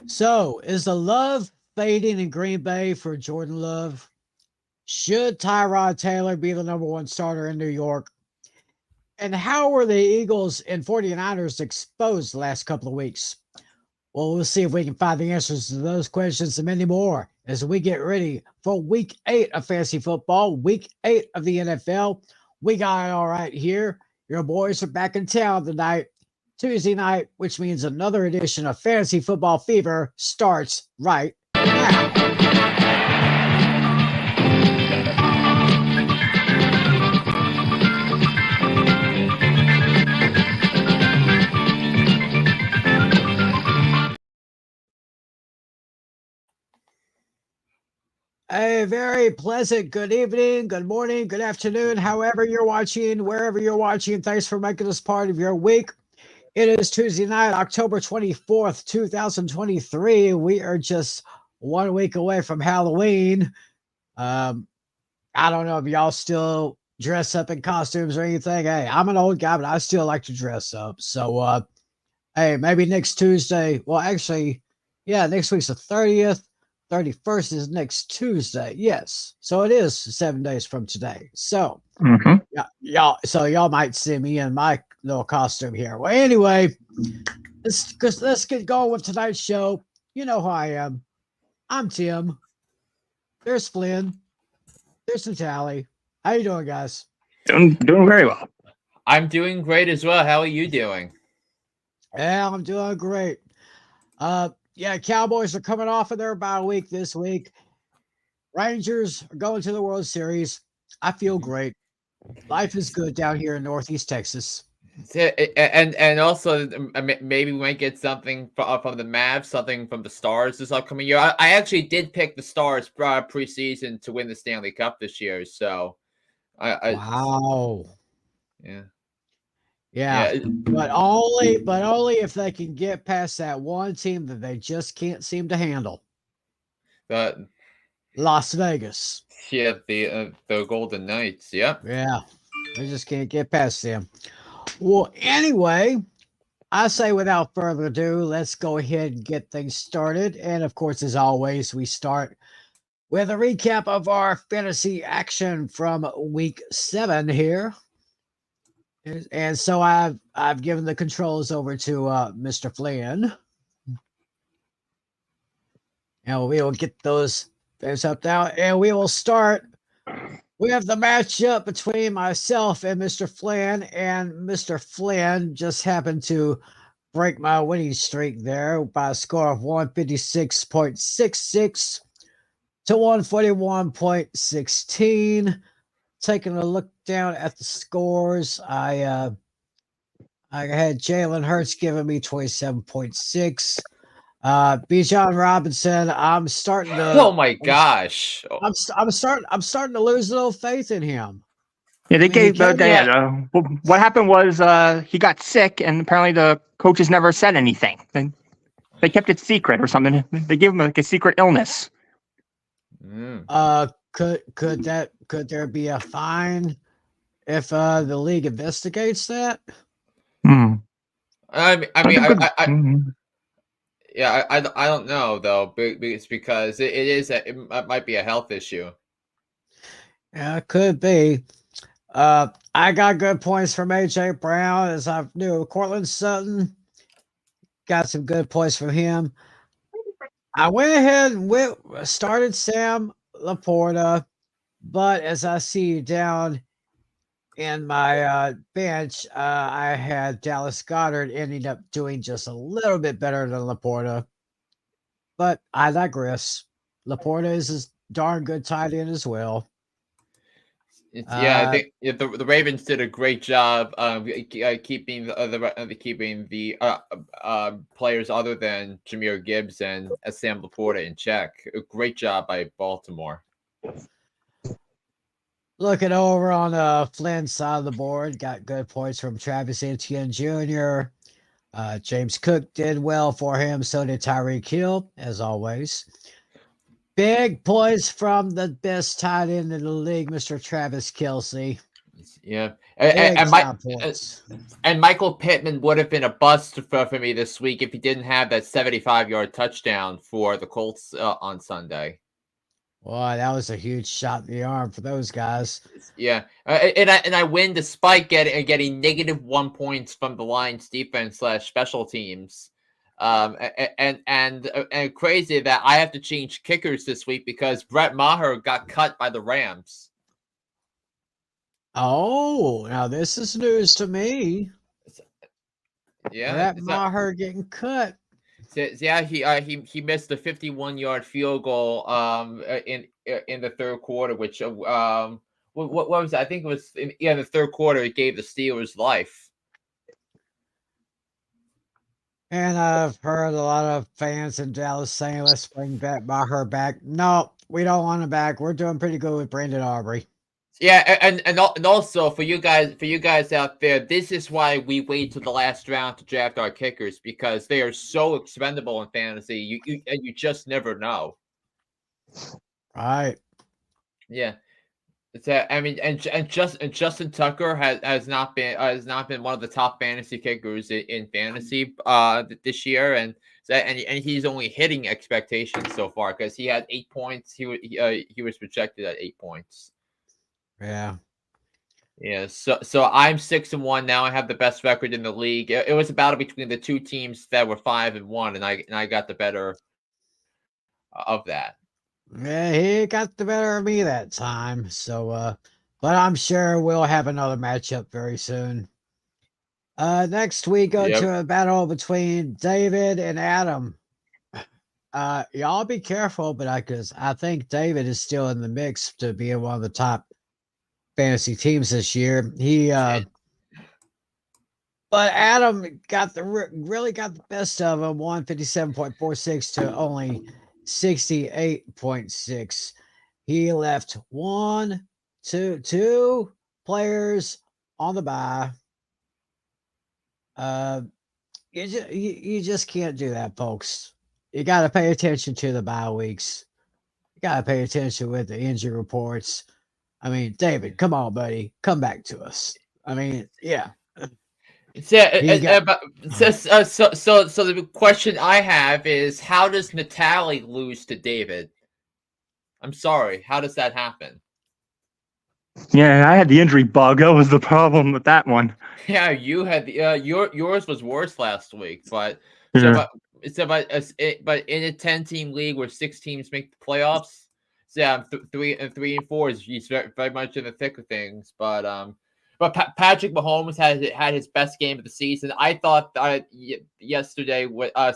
So, is the love fading in Green Bay for Jordan Love? Should Tyrod Taylor be the number one starter in New York? And how were the Eagles and 49ers exposed the last couple of weeks? Well, we'll see if we can find the answers to those questions and many more as we get ready for week 8 of fantasy football, week 8 of the NFL. We got it all right here. Your boys are back in town tonight, Tuesday night, which means another edition of Fantasy Football Fever starts right now. A very pleasant good evening, good morning, good afternoon, however you're watching, wherever you're watching. Thanks for making this part of your week. It is Tuesday night, October 24th, 2023. We are just 1 week away from Halloween. I don't know if y'all still dress up in costumes or anything. Hey, I'm an old guy, but I still like to dress up. So, hey, maybe next Tuesday. Well, actually, yeah, next week's the 30th. 31st is next Tuesday. Yes. So it is 7 days from today. So yeah, y'all might see me in my little costume here. Well, anyway, let's get going with tonight's show. You know who I am. I'm Tim. There's Flynn. There's Natalie. How you doing, guys? Doing very well. I'm doing great as well. How are you doing? Yeah, I'm doing great. Yeah, Cowboys are coming off of their bye week this week. Rangers are going to the World Series. I feel great. Life is good down here in Northeast Texas. And also maybe we might get something from the Mavs, something from the Stars this upcoming year. I actually did pick the Stars preseason to win the Stanley Cup this year. So, Wow. Yeah. Yeah, but only if they can get past that one team that they just can't seem to handle. Las Vegas. Yeah, the Golden Knights. Yep. Yeah, they just can't get past them. Well, anyway, I say without further ado, let's go ahead and get things started. And of course, as always, we start with a recap of our fantasy action from week 7 here. And so I've given the controls over to Mr. Flynn. And we will get those up now. And we will start. We have the matchup between myself and Mr. Flynn. And Mr. Flynn just happened to break my winning streak there by a score of 156.66 to 141.16. Taking a look down at the scores, I had Jalen Hurts giving me 27.6. Bijan Robinson, I'm starting to. Oh my gosh! I'm starting to lose a little faith in him. Yeah, what happened was he got sick, and apparently the coaches never said anything. They kept it secret or something. They gave him like a secret illness. Could there be a fine if the league investigates that? I don't know though. It's because it might be a health issue. Yeah, it could be. I got good points from AJ Brown, as I knew. Cortland Sutton got some good points from him. I went ahead and started Sam Laporta, but as I see down in my bench, I had Dallas Goedert ending up doing just a little bit better than Laporta. But I digress. Laporta is a darn good tight end as well. I think the Ravens did a great job keeping the players other than Jahmyr Gibbs and Sam Laporta in check. A great job by Baltimore. Looking over on Flynn's side of the board, got good points from Travis Etienne Jr. James Cook did well for him. So did Tyreek Hill, as always. Big points from the best tight end in the league, Mr. Travis Kelce. Yeah, and Michael Pittman would have been a bust for me this week if he didn't have that 75-yard touchdown for the Colts on Sunday. Boy, that was a huge shot in the arm for those guys. Yeah, and I win despite getting negative 1 points from the Lions defense / special teams. And crazy that I have to change kickers this week because Brett Maher got cut by the Rams. Oh, now this is news to me. Yeah, Brett Maher getting cut. Yeah, he missed a 51-yard field goal in the third quarter, which what was it? I think it was in the third quarter. It gave the Steelers life. And I've heard a lot of fans in Dallas saying, "Let's bring Brett Maher back." No, we don't want him back. We're doing pretty good with Brandon Aubrey. Yeah, and also for you guys out there, this is why we wait till the last round to draft our kickers because they are so expendable in fantasy. You just never know. Right. Yeah. And Justin Tucker has not been one of the top fantasy kickers in fantasy this year, and he's only hitting expectations so far because he had 8 points. He was projected at 8 points. Yeah. Yeah. So I'm 6-1 now. I have the best record in the league. It was a battle between the two teams that were 5-1, and I got the better of that. Yeah, he got the better of me that time. So, but I'm sure we'll have another matchup very soon. Next we go to a battle between David and Adam. Y'all be careful, but I think David is still in the mix to be one of the top fantasy teams this year. But Adam really got the best of him, 157.46 to only 68.6. He left two players on the bye. You just can't do that, folks. You got to pay attention to the bye weeks. You got to pay attention with the injury reports. I mean, David, come on, buddy, come back to us. I mean, yeah. So the question I have is, how does Natalie lose to David? I'm sorry. How does that happen? Yeah, I had the injury bug. That was the problem with that one. Yeah, you had yours was worse last week, but yeah. but in a 10-team league where 6 teams make the playoffs, so yeah, 3 and 4 is he's very much in the thick of things. But Patrick Mahomes had his best game of the season. I thought yesterday,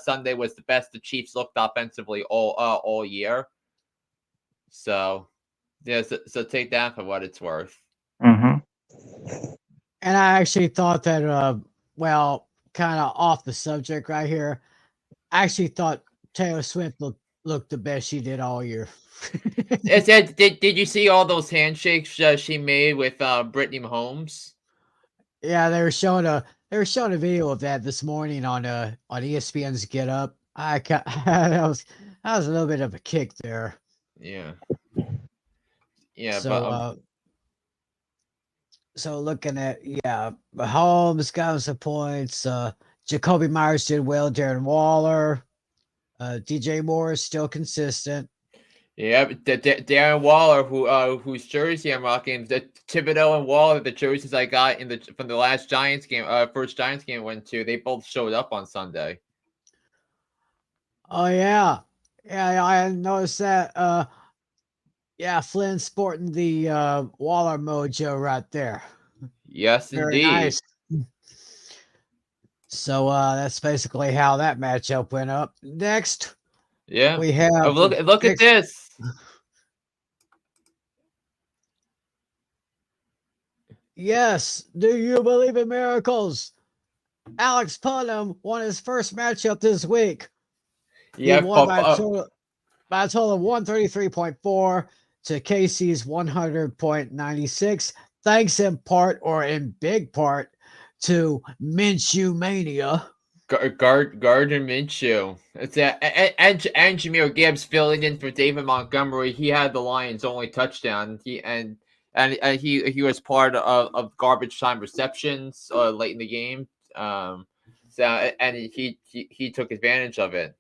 Sunday was the best the Chiefs looked offensively all year. So, yeah, so take that for what it's worth. Mm-hmm. And I actually thought that, kind of off the subject right here, I actually thought Taylor Swift looked the best she did all year. Did you see all those handshakes she made with Brittany Mahomes? Yeah, they were showing a video of that this morning on ESPN's Get Up. That was a little bit of a kick there. Yeah. So, so looking at Mahomes got some points. Jacoby Myers did well. Darren Waller, DJ Moore is still consistent. Yeah, Darren Waller, whose jersey I'm rocking, the Thibodeau and Waller, the jerseys I got from the last Giants game, first Giants game I went to, they both showed up on Sunday. Oh yeah, I noticed that. Flynn sporting the Waller mojo right there. Yes, very indeed. Nice. So that's basically how that matchup went up. Next. Yeah, we have look at this. Yes, do you believe in miracles? Alex Putnam won his first matchup this week. Yeah, he won by a total of 133.4 to Casey's 100.96. Thanks in part or in big part to Minshew Mania. Gardner Minshew. It's and Jameer Gibbs filling in for David Montgomery. He had the Lions' only touchdown. and he was part of garbage time receptions late in the game. So and he took advantage of it.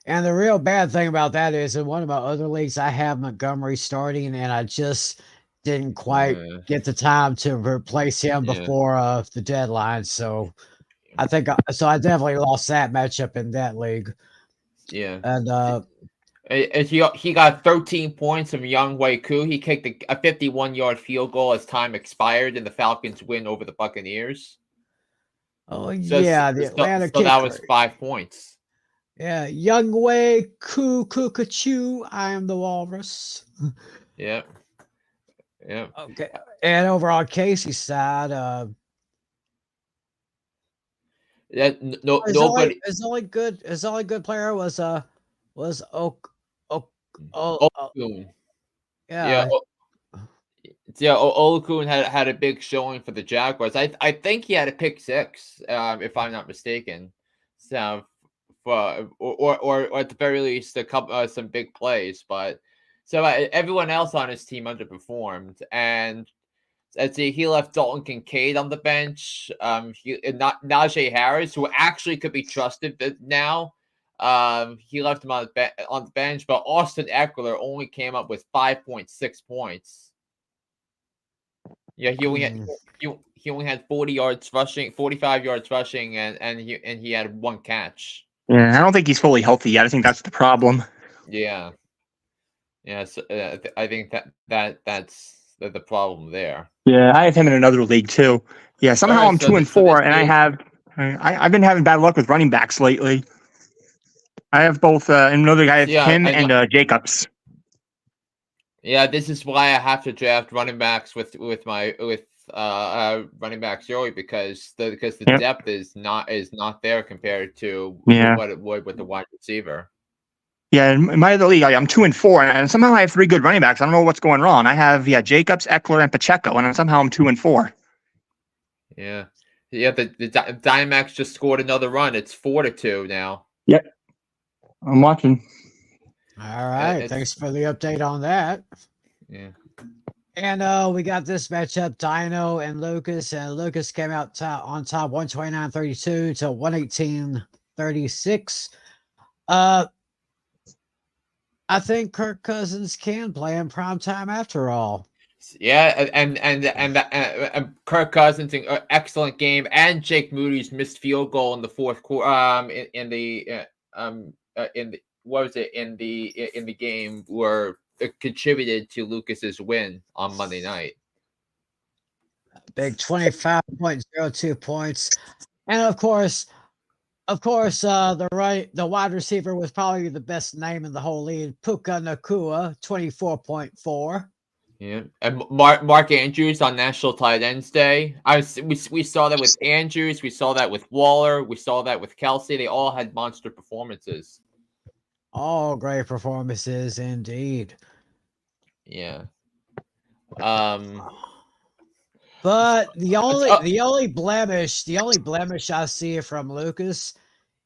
And the real bad thing about that is in one of my other leagues, I have Montgomery starting, and I just didn't quite get the time to replace him before the deadline. So I definitely lost that matchup in that league. Yeah. And he got 13 points from Younghoe Koo. He kicked a 51-yard field goal as time expired, and the Falcons win over the Buccaneers. Oh, yeah, the Atlanta kicker. That was 5 points. Yeah, Younghoe Koo Koo-ka-choo, I am the walrus. Yeah. Yeah. Okay. And over on Casey's side, nobody. His only good player was Olakun. Yeah. Olakun had a big showing for the Jaguars. I think he had a pick six, if I'm not mistaken. So, or at the very least, a couple some big plays. But so everyone else on his team underperformed, and let's see, he left Dalton Kincaid on the bench. Najee Harris, who actually could be trusted now. He left him on the bench, but Austin Eckler only came up with 5.6 points. Yeah, he only had 40 yards rushing, 45 yards rushing, and he had one catch. Yeah, I don't think he's fully healthy yet. I think that's the problem. Yeah. So, I think that's the problem there. Yeah, I have him in another league too. Yeah, somehow I'm 2-4, and I've been having bad luck with running backs lately. I have both another guy, him and Jacobs. Yeah, this is why I have to draft running backs with running backs early because the depth is not there compared to what it would with the wide receiver. Yeah, in my other league, I'm 2-4, and somehow I have 3 good running backs. I don't know what's going wrong. I have Jacobs, Eckler, and Pacheco, and somehow I'm 2-4. Yeah. The Diamondbacks just scored another run. It's 4-2 now. Yep, I'm watching. All right, thanks for the update on that. Yeah. And we got this matchup, Dino and Lucas, and Lucas came out on top 129.32 to 118.36. I think Kirk Cousins can play in prime time after all. Yeah, and Kirk Cousins, excellent game, and Jake Moody's missed field goal in the fourth quarter. In the game were contributed to Lucas's win on Monday night. Big 25.02 points, and of course, the wide receiver was probably the best name in the whole league, Puka Nacua, 24.4. Yeah, and Mark Andrews on National Tight Ends Day. We saw that with Andrews, we saw that with Waller, we saw that with Kelsey. They all had monster performances. All great performances indeed. Yeah. But the only blemish I see from Lucas,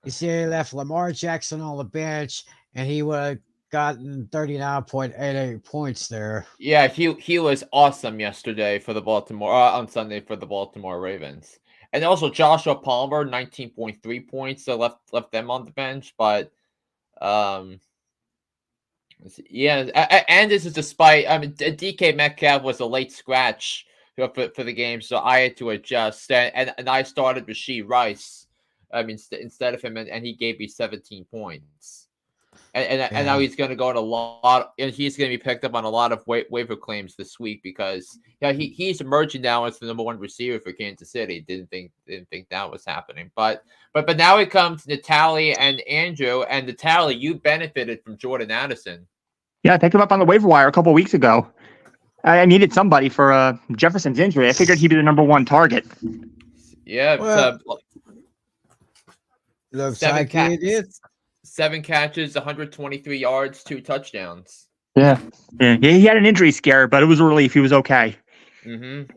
you see he left Lamar Jackson on the bench, and he would have gotten 39.88 points there. Yeah, he was awesome yesterday for the Baltimore on Sunday for the Baltimore Ravens, and also Joshua Palmer 19.3 points. So left them on the bench, but yeah, and this is despite DK Metcalf was a late scratch for the game, so I had to adjust, and I started Rashee Rice, instead of him, and he gave me 17 points, and now he's going to go on a lot, and he's going to be picked up on a lot of waiver claims this week because he's emerging now as the number 1 receiver for Kansas City. Didn't think that was happening, but now it comes Natalie and Andrew, and Natalie, you benefited from Jordan Addison. Yeah, I picked him up on the waiver wire a couple of weeks ago. I needed somebody for Jefferson's injury. I figured he'd be the number 1 target. Yeah, looks like he did. 7 catches, 123 yards, 2 touchdowns. Yeah, he had an injury scare, but it was a relief. He was okay. Mm-hmm.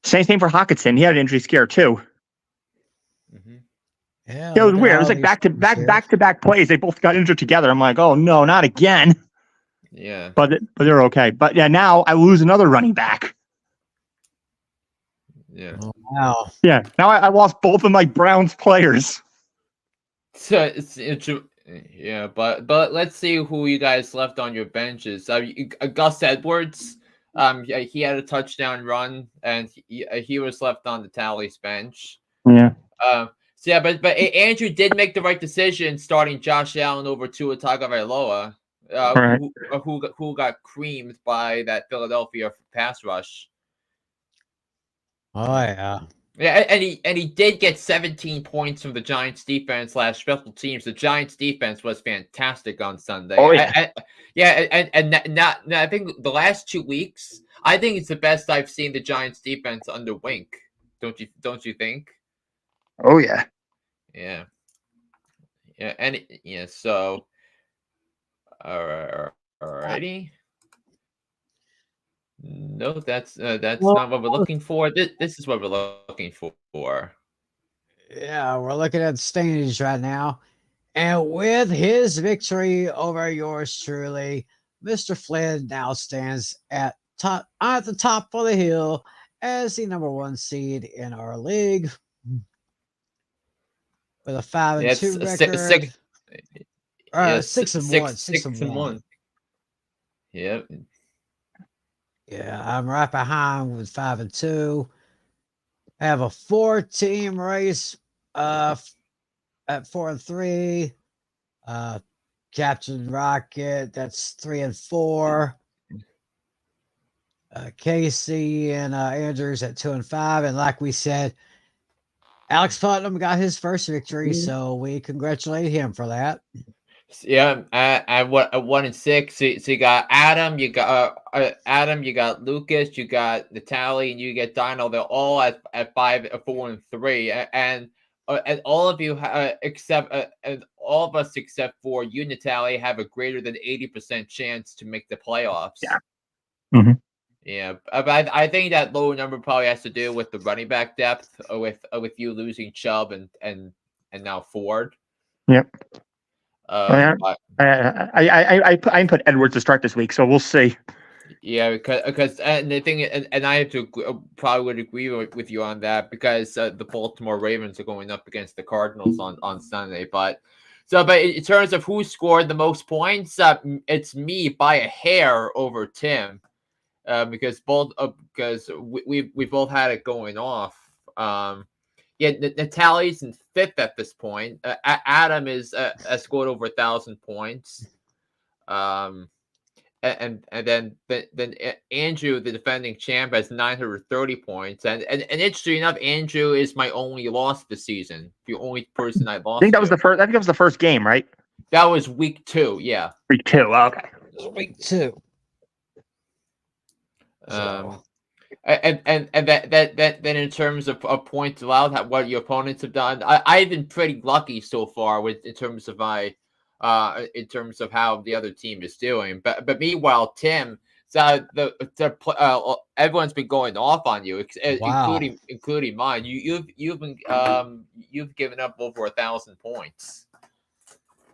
Same thing for Hockenson. He had an injury scare too. Mm-hmm. Yeah, it was weird. It was like back to back plays. They both got injured together. I'm like, oh no, not again. Yeah. But they're okay. But yeah, now I lose another running back. Yeah. Oh, wow. Yeah. Now I lost both of my Browns players. So it's yeah, but let's see who you guys left on your benches. Gus Edwards, yeah, he had a touchdown run, and he was left on the Tally's bench. Yeah. So yeah, but Andrew did make the right decision starting Josh Allen over Tua Tagovailoa, Right. who got creamed by that Philadelphia pass rush. Oh, yeah. Yeah, and he did get 17 points from the Giants defense / special teams. The Giants defense was fantastic on Sunday. Oh, yeah. I think the last 2 weeks, I think it's the best I've seen the Giants defense under Wink. Don't you think? Oh, yeah. Yeah. Yeah, and yeah, so alrighty. No, that's not what we're looking for. This is what we're looking for. Yeah, we're looking at the standings right now. And with his victory over yours truly, Mr. Flynn now stands at the top of the hill as the number 1 seed in our league with a 5-2 record. 6-1. Yep. Yeah, I'm right behind with 5-2. I have a 4-team race at 4-3. Captain Rocket, that's 3-4. Casey and Andrews at 2-5. And like we said, Alex Putnam got his first victory, so we congratulate him for that. Yeah, at 1-6. So you got Adam, you got Lucas, you got Natalie, and you get Dino. They're all at 5-4-3, and all of you and all of us except for you, Natalie, have a greater than 80% chance to make the playoffs. Yeah. Mm-hmm. Yeah, but I think that lower number probably has to do with the running back depth, with you losing Chubb and now Ford. Yep. I put Edwards to start this week, so we'll see. Yeah, because and the thing, and I have to probably would agree with you on that, because the Baltimore Ravens are going up against the Cardinals on Sunday. But in terms of who scored the most points, it's me by a hair over Tim, because we both had it going off. Yeah, Natalie's in 5th at this point. Adam has scored over 1,000 points. And then Andrew, the defending champ, has 930 points. And interestingly enough, Andrew is my only loss this season. The only person I lost. I think that was the first game, right? That was week 2. Yeah. Week 2. Okay. Week 2. And that then in terms of points allowed, what your opponents have done, I've been pretty lucky so far in terms of how the other team is doing. But meanwhile, Tim, everyone's been going off on you, including mine. You've given up over 1,000 points.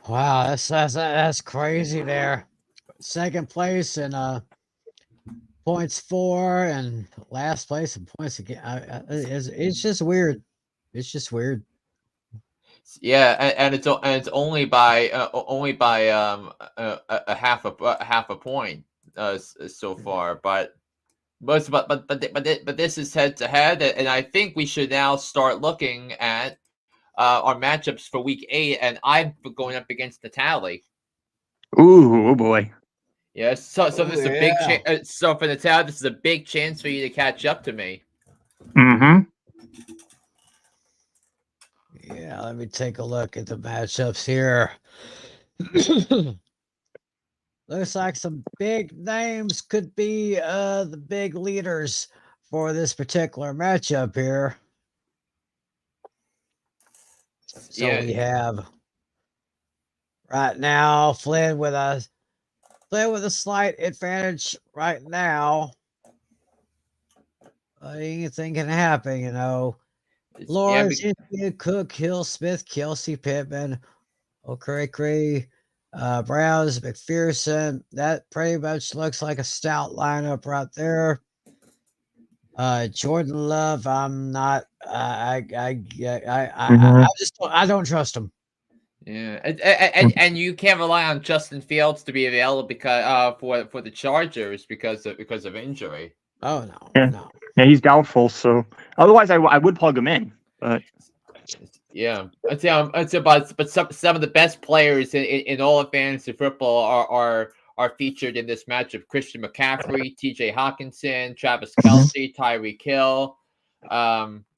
Wow, that's crazy there. Second place and points 4, and last place in points again. It's just weird. It's just weird. Yeah, and it's only by a half a point so far, but this is head to head, and I think we should now start looking at our matchups for week 8, and I'm going up against Natalie. Ooh, oh boy. Yes, so this is a big chance. So for Natalie, this is a big chance for you to catch up to me. Mm-hmm. Yeah, let me take a look at the matchups here. Looks like some big names could be the big leaders for this particular matchup here. So we have right now Flynn with a slight advantage right now. Anything can happen, you know. Lawrence, Cook, Hill, Smith, Kelsey, Pittman, Okere, Browns, McPherson. That pretty much looks like a stout lineup right there. Jordan Love, I'm not. I don't trust him. Yeah, and you can't rely on Justin Fields to be available because for the Chargers because of injury. Oh no, Yeah. no. Yeah, he's doubtful. So otherwise, I would plug him in. But yeah, it's about but some of the best players in all of fantasy football are featured in this matchup. Christian McCaffrey, T.J. Hawkinson, Travis Kelce, Tyreek Hill.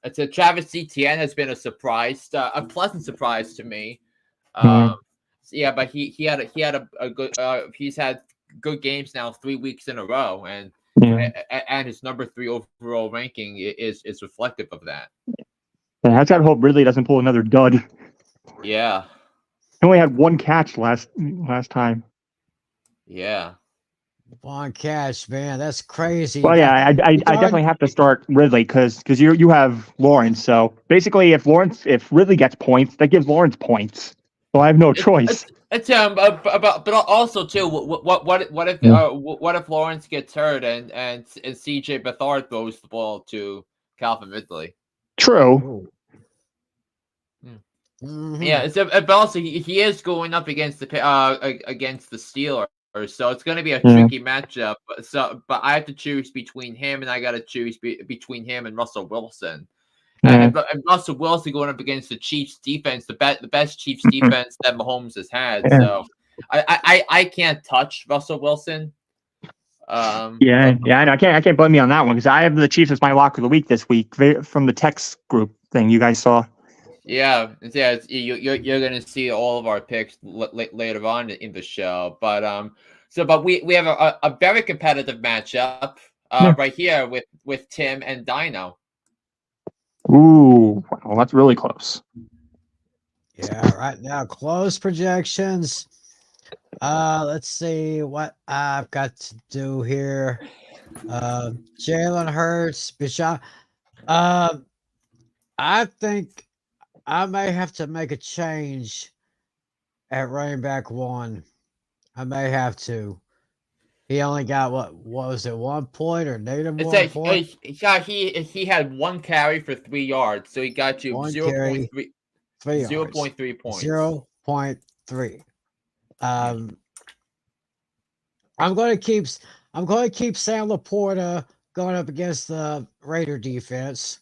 It's a Travis Etienne has been a surprise, a pleasant surprise to me. Yeah, but he had a good he's had good games now 3 weeks in a row, and his number 3 overall ranking is reflective of that. Yeah, I gotta hope Ridley doesn't pull another dud. Yeah, He only had 1 catch last time. Yeah. One catch, man. That's crazy. Well, yeah, I definitely have to start Ridley because you have Lawrence. So basically, if Ridley gets points, that gives Lawrence points. So I have no choice. But also too, what if Lawrence gets hurt and CJ Beathard throws the ball to Calvin Ridley? True. Mm-hmm. Yeah, but also he is going up against the Steelers, so it's going to be a tricky matchup. But I have to choose between him, and I got to choose between him and Russell Wilson. And Russell Wilson going up against the Chiefs defense, the best Chiefs defense that Mahomes has had. So I can't touch Russell Wilson. I know. I can't blame you on that one because I have the Chiefs as my lock of the week this week from the text group thing you guys saw. Yeah. You're gonna see all of our picks later on in the show, but we have a very competitive matchup right here with Tim and Dino. Ooh, wow, that's really close. Yeah, right now close projections. Let's see what I've got to do here. Jalen Hurts, Bishop. I think I may have to make a change at running back 1. I may have to. He only got what was it, 1 point or negative 1 point? He had 1 carry for 3 yards, so he got you 0.3 0.3 points. 0.3. I'm going to keep Sam Laporta going up against the Raider defense.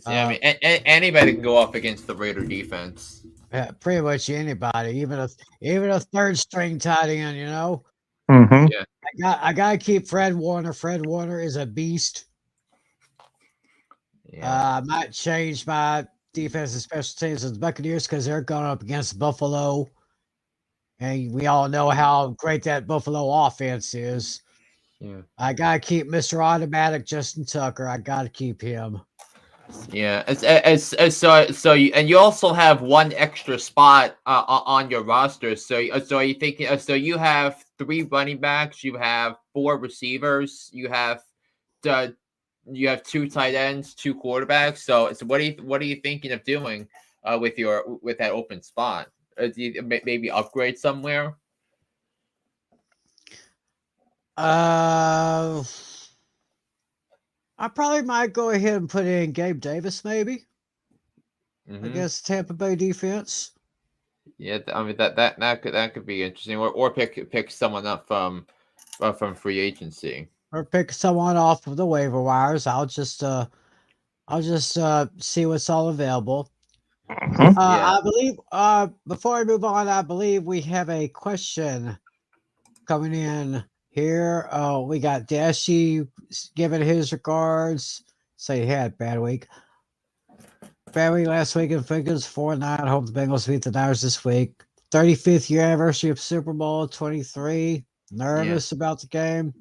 I mean, anybody can go up against the Raider defense. Yeah, pretty much anybody, even a third string tight end, you know. Mm-hmm. Yeah, I gotta keep Fred Warner. Fred Warner is a beast. Yeah. I might change my defense and special teams of the Buccaneers because they're going up against Buffalo, and we all know how great that Buffalo offense is. Yeah. I gotta keep Mr. Automatic Justin Tucker. I gotta keep him. Yeah, so you also have 1 extra spot on your roster. So are you thinking? So you have 3 running backs, you have 4 receivers, you have 2 tight ends, 2 quarterbacks. So what are you thinking of doing with that open spot? Do you maybe upgrade somewhere? I probably might go ahead and put in Gabe Davis, maybe against Tampa Bay defense. Yeah, I mean that could be interesting, or pick someone up from free agency, or pick someone off of the waiver wires. I'll just see what's all available. I believe before I move on, I believe we have a question coming in here. Oh, we got Dashy giving his regards. Say he had a bad week. Bad week last week in figures 4-9. Hope the Bengals beat the Niners this week. 35th year anniversary of Super Bowl 23. Nervous about the game.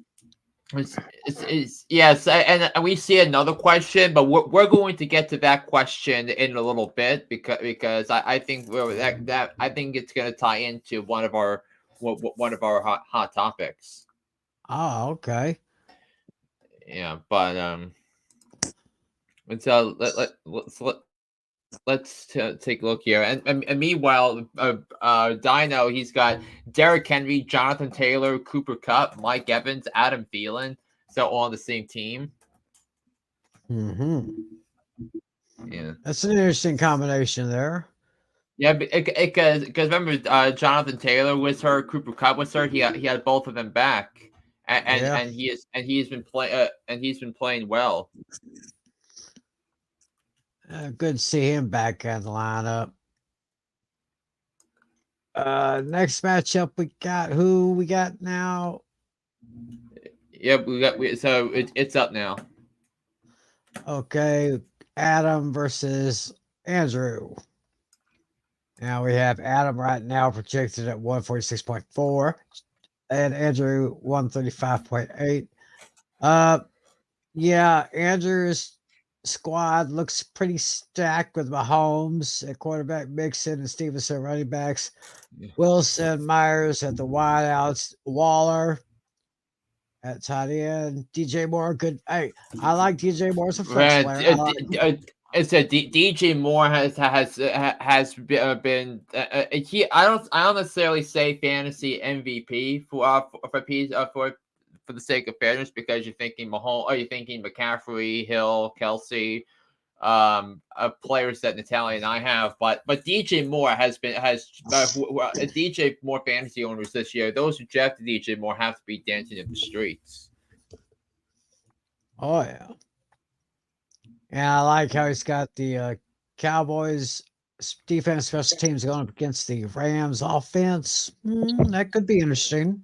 Yes, and we see another question, but we're going to get to that question in a little bit because I think I think it's going to tie into one of our hot topics. Oh, okay. Yeah, but let's let's take a look here. And meanwhile, Dino, he's got Derrick Henry, Jonathan Taylor, Cooper Kupp, Mike Evans, Adam Thielen, so all on the same team. Mm-hmm. Yeah, That's an interesting combination there. Yeah, because remember, Jonathan Taylor was hurt, Cooper Kupp was hurt. He had both of them back, and he's been playing well. Good to see him back in the lineup. Next matchup we got now. Yep, so it's up now. Okay, Adam versus Andrew. Now we have Adam right now projected at 146.4 and Andrew 135.8. Yeah, Andrew's squad looks pretty stacked with Mahomes at quarterback, Mixon and Stevenson running backs, Wilson, Myers at the wideouts, Waller at tight end, DJ Moore. Good. Hey, I like DJ Moore as a flex player. It's a DJ Moore has been he. I don't necessarily say fantasy MVP for the sake of fairness, because you're thinking Mahomes, or you're thinking McCaffrey, Hill, Kelsey, players that Natalia and I have, but DJ Moore has DJ Moore fantasy owners this year. Those who drafted DJ Moore have to be dancing in the streets. Oh yeah. And I like how he's got the Cowboys defense, special teams going up against the Rams offense. That could be interesting.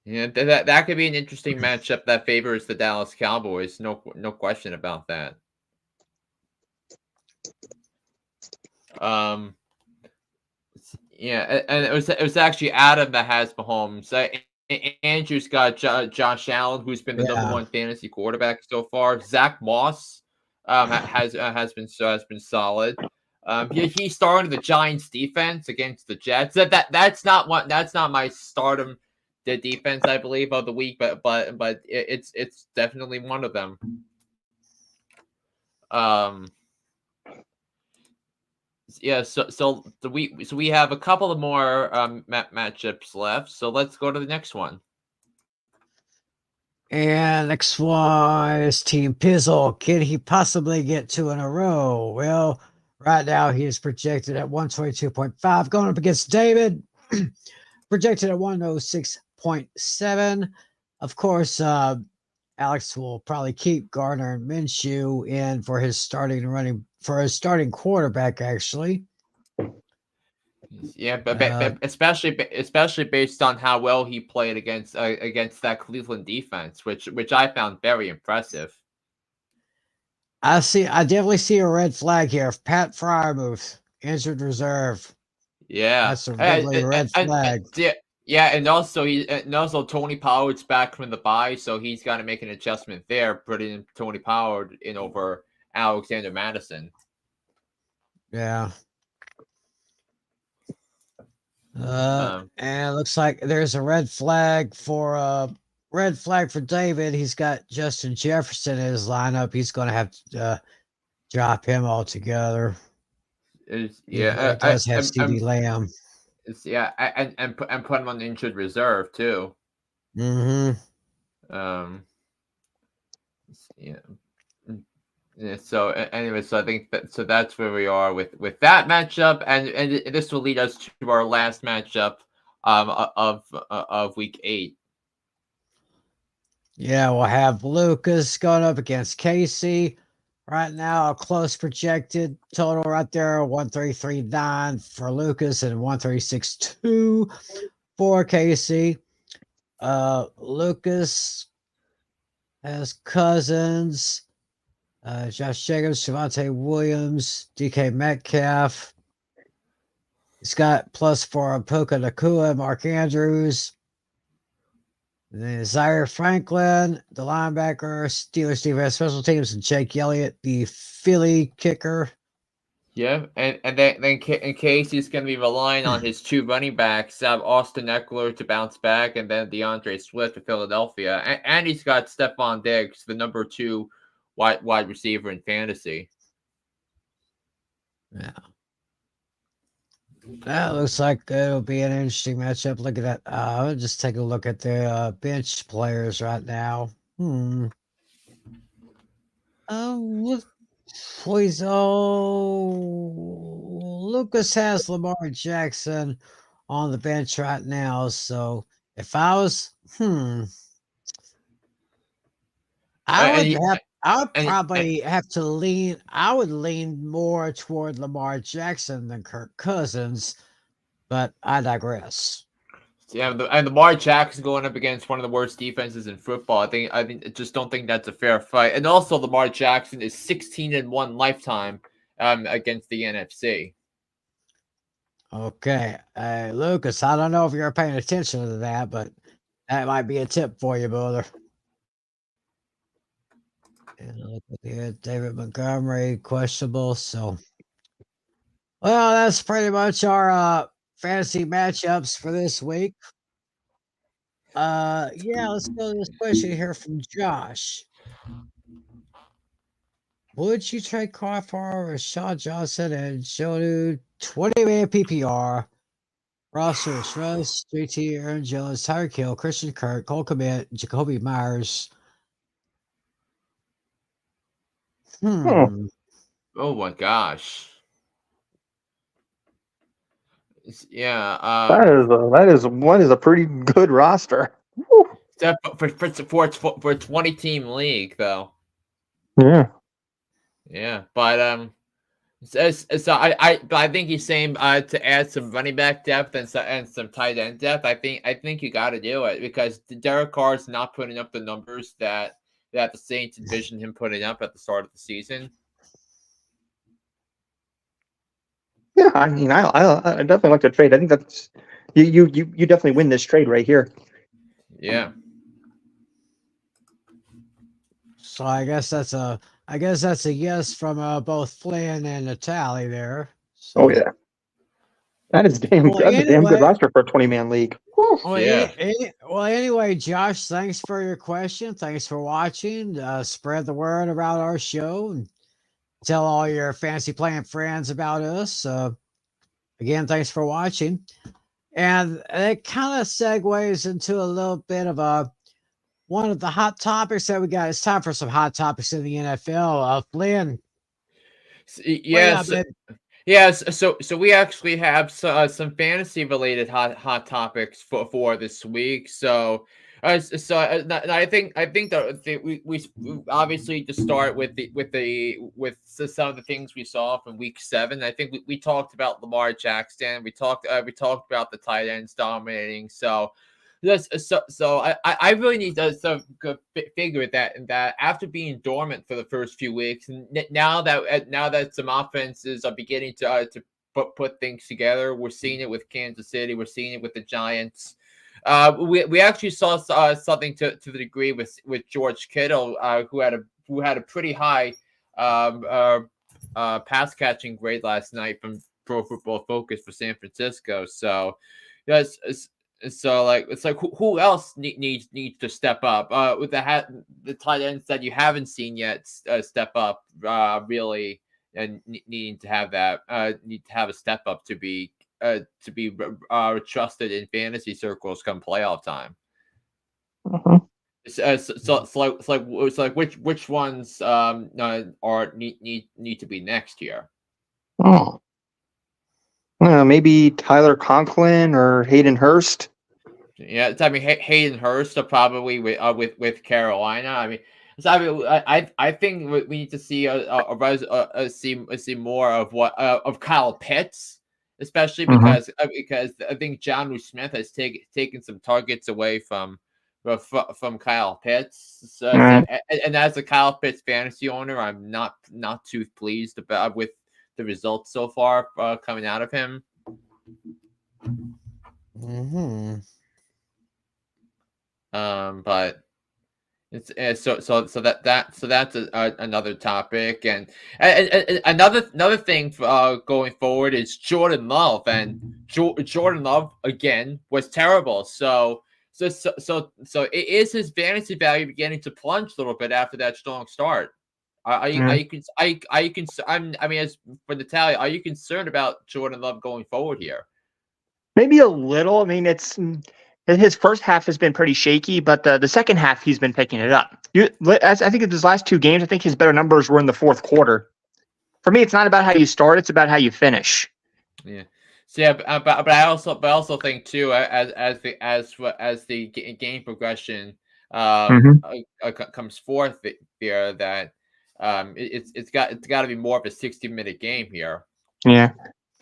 Yeah, that could be an interesting matchup that favors the Dallas Cowboys. No question about that. Yeah, and it was actually Adam that has Mahomes. Andrew's got Josh Allen, who's been the number one fantasy quarterback so far. Zach Moss has been solid. He started the Giants defense against the Jets. That's not my stardom the defense, I believe, of the week, but it's definitely one of them. Yeah, so we have a couple of more matchups left. So let's go to the next one. And next one is Team Pizzle. Can he possibly get two in a row? Well, right now he is projected at 122.5, going up against David, projected at 106.7. Of course, Alex will probably keep Gardner and Minshew in for his starting quarterback, actually. Yeah, but especially based on how well he played against that Cleveland defense, which I found very impressive. I definitely see a red flag here. If Pat Fryer moves, injured reserve. Yeah, that's a really red flag. And also Tony Pollard's back from the bye, so he's got to make an adjustment there, putting Tony Pollard in over Alexander Madison. Yeah. And it looks like there's a red flag for David. He's got Justin Jefferson in his lineup. He's going to have to drop him altogether. He does have CeeDee Lamb. And put him on the injured reserve too. Mm-hmm. Yeah. So anyway, so I think that's where we are with that matchup, and this will lead us to our last matchup of week 8. Yeah, we'll have Lucas going up against Casey. Right now, a close projected total right there, 133.9 for Lucas and 136.2 for Casey. Lucas has Cousins, Josh Jacobs, Javonte Williams, DK Metcalf. He's got plus for Puka Nacua, Mark Andrews. And then Zaire Franklin, the linebacker, Steelers defense special teams, and Jake Elliott, the Philly kicker. Yeah, and then Casey's going to be relying on his two running backs, Austin Eckler to bounce back, and then DeAndre Swift to Philadelphia. And he's got Stephon Diggs, the number 2 wide receiver in fantasy. Yeah. That looks like it'll be an interesting matchup. Look at that. I'll just take a look at the bench players right now. Look, please. Oh, Lucas has Lamar Jackson on the bench right now. So if I was, I would probably have to lean. I would lean more toward Lamar Jackson than Kirk Cousins, but I digress. Yeah, and Lamar Jackson going up against one of the worst defenses in football. I just don't think that's a fair fight. And also, Lamar Jackson is 16-1 lifetime against the NFC. Okay, Lucas, I don't know if you're paying attention to that, but that might be a tip for you, brother. And look at the David Montgomery questionable. So, well, that's pretty much our fantasy matchups for this week. Yeah, let's go to this question here from Josh. Would you trade Carr for Rashad Johnson and Jonu 20-man PPR? Rosters: Russ, JT, Aaron Jones, Tyreek Hill, Christian Kirk, Cole Kmet, Jacoby Myers. Oh my gosh. Yeah. That is a pretty good roster. For a 20-team league, though. Yeah. Yeah, but so I think he's saying to add some running back depth and some tight end depth. I think you got to do it because Derek Carr's not putting up the numbers that the Saints envisioned him putting up at the start of the season. Yeah, I mean, I definitely like to trade. I think that's you definitely win this trade right here. Yeah. So I guess that's a yes from both Flynn and Natalie there. So, oh yeah, that's a damn good roster for a 20-man league. Anyway, Josh, thanks for your question. Thanks for watching. Spread the word about our show and tell all your fantasy playing friends about us. Again, thanks for watching. And it kind of segues into a little bit of one of the hot topics that we got. It's time for some hot topics in the NFL. Flynn. Yes. Yes, so we actually have some fantasy related hot topics for this week. So I think that we obviously to start with some of the things we saw from week 7. I think we talked about Lamar Jackson. We talked about the tight ends dominating. So I really need to figure that after being dormant for the first few weeks, and now that some offenses are beginning to put things together, we're seeing it with Kansas City, we're seeing it with the Giants. We actually saw something to the degree with George Kittle, who had a pretty high pass catching grade last night from Pro Football Focus for San Francisco. So yes. So it's like who else needs to step up with the tight ends that you haven't seen yet step up really, and needing to have that need to have a step up to be trusted in fantasy circles come playoff time. It's like which ones are need to be next year. Maybe Tyler Conklin or Hayden Hurst. Yeah, I mean Hayden Hurst are probably with Carolina. I mean, I think we need to see see more of of Kyle Pitts, especially because I think Jonnu Smith has taken some targets away from Kyle Pitts. So, and as a Kyle Pitts fantasy owner, I'm not too pleased with the results so far coming out of him. But it's so that's another topic, and another thing going forward is Jordan Love, and Jordan Love again was terrible. So is his fantasy value beginning to plunge a little bit after that strong start? Are you concerned? I mean, as for Natalia, are you concerned about Jordan Love going forward here? Maybe a little. I mean, his first half has been pretty shaky, but the second half he's been picking it up. As I think in his last two games, I think his better numbers were in the fourth quarter. For me, it's not about how you start; it's about how you finish. Yeah. So yeah, but I also think too, as the game progression comes forth there, that it's got to be more of a 60-minute game here. Yeah.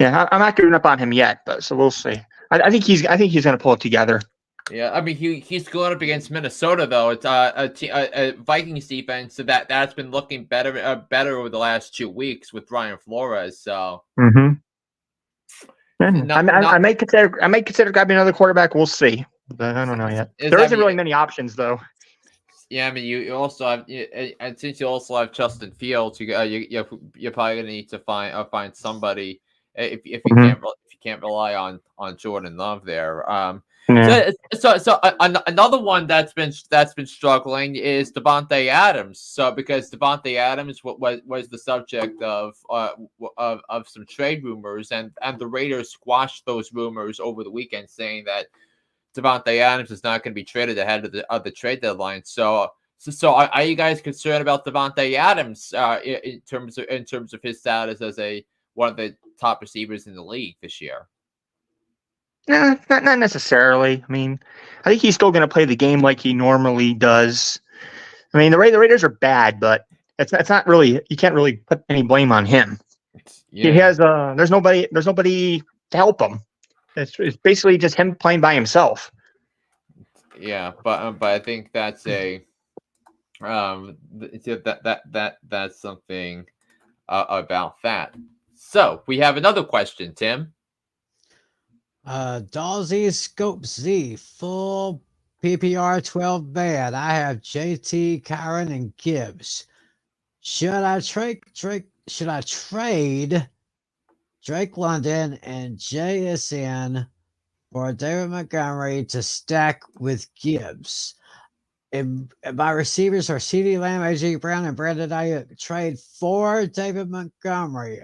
I'm not giving up on him yet, but so we'll see. I think he's going to pull it together. Yeah, I mean he's going up against Minnesota though. It's a Vikings defense, so that's been looking better over the last 2 weeks with Brian Flores. So. I may consider grabbing another quarterback. We'll see, but I don't know yet. There isn't really many options though. Yeah, I mean you also have, and since you also have Justin Fields, you're probably gonna need to find somebody if you can't rely on Jordan Love there. So another one that's been struggling is Devontae Adams. So because Devontae Adams was the subject of some trade rumors, and the Raiders squashed those rumors over the weekend, saying that Devontae Adams is not going to be traded ahead of the trade deadline. So are you guys concerned about Devontae Adams in terms of his status as one of the top receivers in the league this year? No, not necessarily. I mean, I think he's still going to play the game like he normally does. I mean, the Raiders are bad, but it's not really. You can't really put any blame on him. Yeah. He has there's nobody to help him. It's basically just him playing by himself. Yeah, but I think that's that's something about that. So we have another question, Tim. Dalsy Scope Z, full PPR 12 man. I have JT, Kyron, and Gibbs. Should I trade Drake London and JSN for David Montgomery to stack with Gibbs? And my receivers are CeeDee Lamb, AJ Brown, and Brandon Ayuk. Trade for David Montgomery.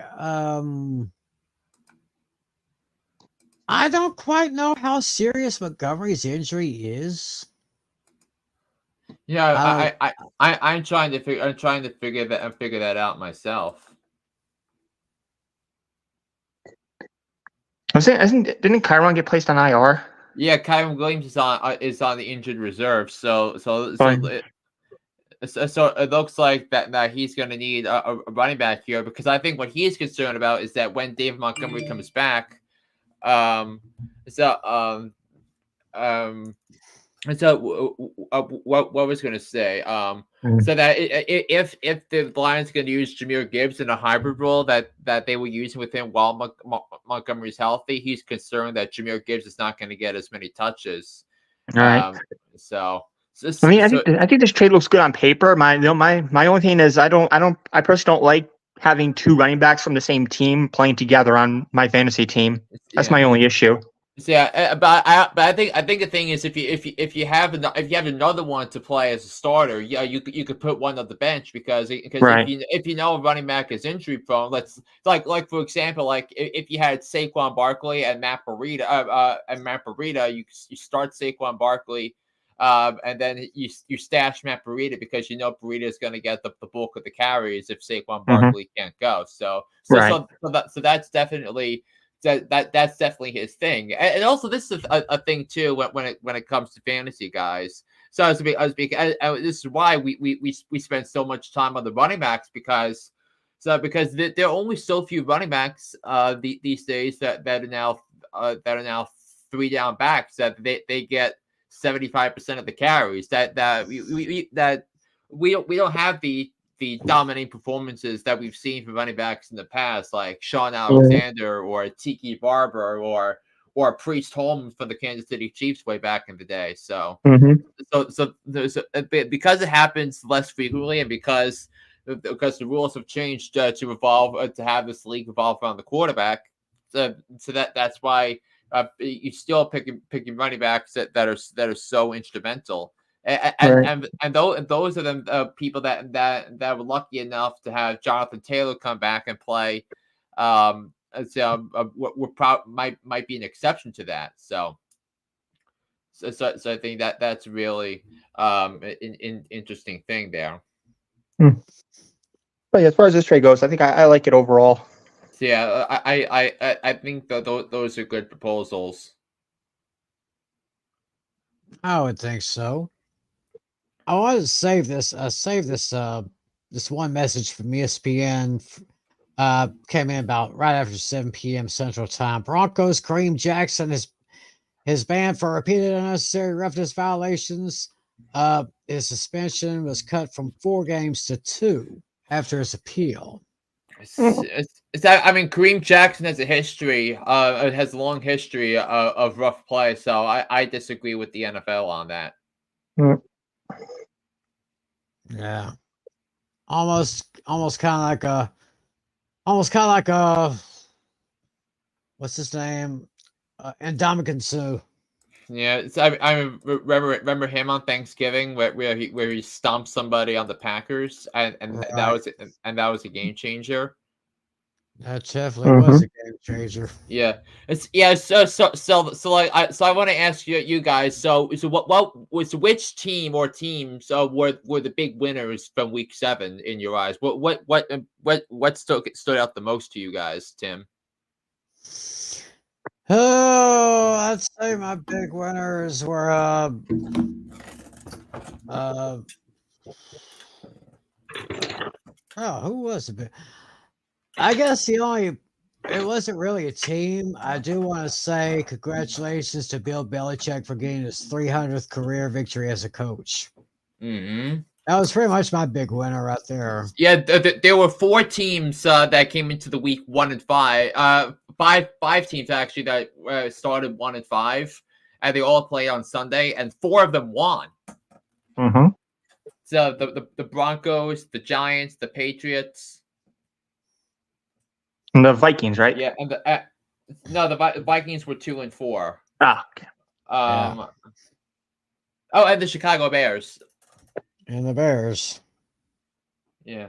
I don't quite know how serious Montgomery's injury is. Yeah, I'm trying to figure that out myself. Didn't Kyron get placed on IR? Yeah, Kyron Williams is on the injured reserve. So it looks like that he's going to need a running back here, because I think what he's concerned about is that when David Montgomery comes back, what was going to say? So that if the Lions going to use Jahmyr Gibbs in a hybrid role that they were using with him while Montgomery's healthy, he's concerned that Jahmyr Gibbs is not going to get as many touches. All right. I think this trade looks good on paper. My only thing is I personally don't like having two running backs from the same team playing together on my fantasy team. That's my only issue. Yeah, but I think the thing is, if you have another one to play as a starter, yeah, you could put one on the bench, because right. if you know a running back is injury prone, like for example, like if you had Saquon Barkley and Matt Breida, you start Saquon Barkley, and then you stash Matt Breida, because you know Breida is going to get the bulk of the carries if Saquon Barkley can't go. So that's definitely. That's definitely his thing, and also this is a thing too when it comes to fantasy guys. So this is why we spend so much time on the running backs, because there are only so few running backs these days that are now 3 down backs, that they get 75% of the carries, that we don't have the dominating performances that we've seen from running backs in the past, like Sean Alexander or Tiki Barber or Priest Holmes from the Kansas City Chiefs way back in the day. So because it happens less frequently, and because the rules have changed to have this league revolve around the quarterback, so that's why you still picking running backs that are so instrumental. And those are the people that were lucky enough to have Jonathan Taylor come back and play. So might be an exception to that. So I think that's really an interesting thing there. But yeah, as far as this trade goes, I think I like it overall. So yeah, I think those are good proposals. I would think so. I want to save this. This one message from ESPN. Came in about right after 7 p.m. Central Time. Broncos Kareem Jackson is banned for repeated unnecessary roughness violations. His suspension was cut from 4 games to 2 after his appeal. Kareem Jackson has a history. Has a long history of rough play. So I disagree with the NFL on that. Yeah, almost kind of like a what's his name? Ndamukong Suh. Yeah, I remember him on Thanksgiving where he stomped somebody on the Packers, and Right. that was a game changer. That definitely was a game changer. Yeah, So I want to ask you guys. So what was which team or teams were the big winners from Week 7 in your eyes? What stood out the most to you guys, Tim? Oh, I'd say my big winners were who was the big? I guess it wasn't really a team. I do want to say congratulations to Bill Belichick for getting his 300th career victory as a coach. Mm-hmm. That was pretty much my big winner right there. Yeah, there were 4 teams that came into the week 1 and 5. Five teams actually that started 1 and 5, and they all played on Sunday, and 4 of them won. Mm-hmm. So the Broncos, the Giants, the Patriots. And the Vikings, right? Yeah, and the Vikings were 2 and 4. Okay. Oh, and the Chicago Bears. And the Bears. Yeah,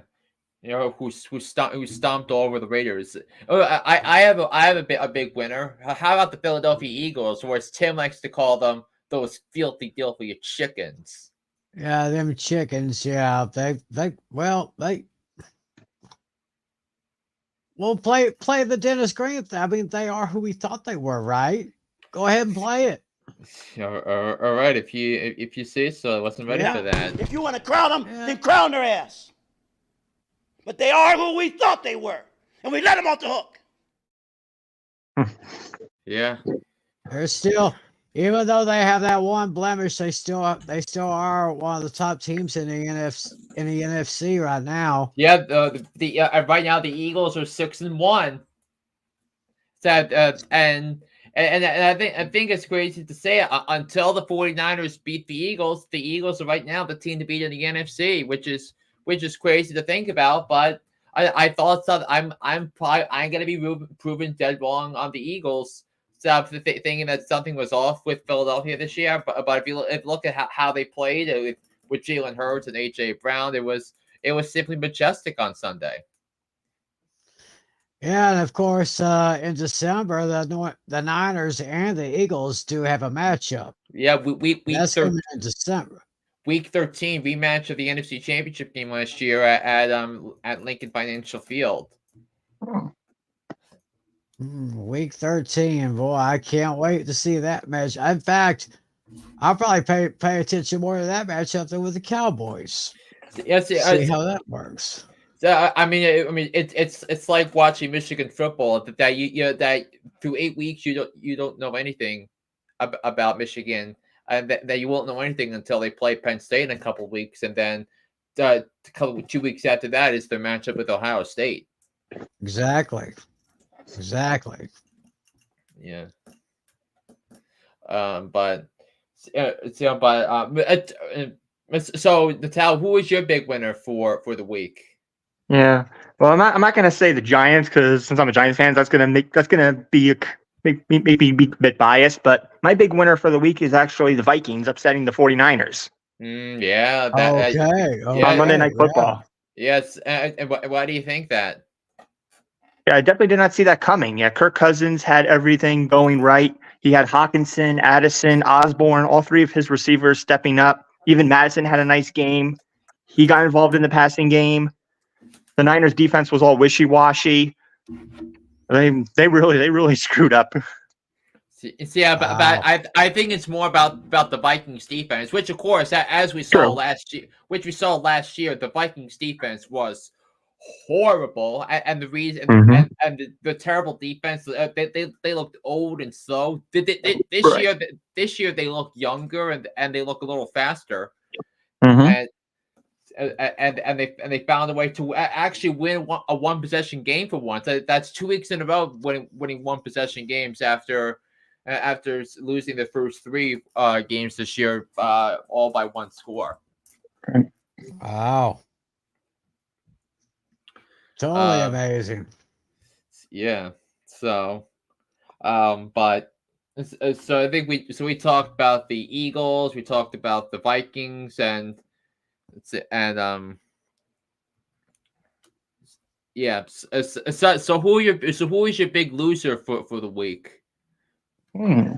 who stomped all over the Raiders. Oh, I have a big winner. How about the Philadelphia Eagles, or as Tim likes to call them, those filthy chickens? Yeah, them chickens. Yeah, they play the Dennis Green. I mean, they are who we thought they were, right? Go ahead and play it. All right, if you say so. I wasn't ready for that. If you want to crown them, then crown their ass. But they are who we thought they were, and we let them off the hook. Yeah. They're still, even though they have that one blemish, they still are one of the top teams in the NFC right now. Yeah, right now the Eagles are 6-1. And I think it's crazy to say until the 49ers beat the Eagles are right now the team to beat in the NFC, which is crazy to think about. But I thought so. I'm gonna be proven dead wrong on the Eagles. So thinking that something was off with Philadelphia this year. But if you look at how they played with Jalen Hurts and AJ Brown, it was simply majestic on Sunday. Yeah, and of course, in December, the Niners and the Eagles do have a matchup. Yeah, that's in December. Week 13 rematch of the NFC Championship game last year at Lincoln Financial Field. Week 13, boy, I can't wait to see that match. In fact, I'll probably pay attention more to that matchup than with the Cowboys. Yes, see how that works. I mean, it's like watching Michigan football. That through 8 weeks you don't know anything about Michigan, and that you won't know anything until they play Penn State in a couple of weeks, and then 2 weeks after that is their matchup with Ohio State. Exactly. Yeah. So Natal, who was your big winner for the week? Yeah. Well, I'm not gonna say the Giants because since I'm a Giants fan, that's gonna be maybe be a bit biased. But my big winner for the week is actually the Vikings upsetting the 49ers. Yeah. Okay. On Monday Night Yeah. Football. Yes. And why do you think that? Yeah, I definitely did not see that coming. Yeah, Kirk Cousins had everything going right. He had Hawkinson, Addison, Osborne, all three of his receivers stepping up. Even Madison had a nice game. He got involved in the passing game. The Niners defense was all wishy-washy. They really screwed up. Yeah, but Wow. I think it's more about the Vikings defense, which of course, as we saw True. last year, the Vikings defense was horrible, and the reason Mhm. and the terrible defense, they looked old and slow. Right. This year they look younger and they look a little faster, Mhm. and they found a way to actually win a one possession game for once. That's 2 weeks in a row winning one possession games after losing the first three games this year, all by one score. Wow. Totally amazing. Yeah. So, but so I think we talked about the Eagles, we talked about the Vikings, and yeah. So who is your big loser for the week? I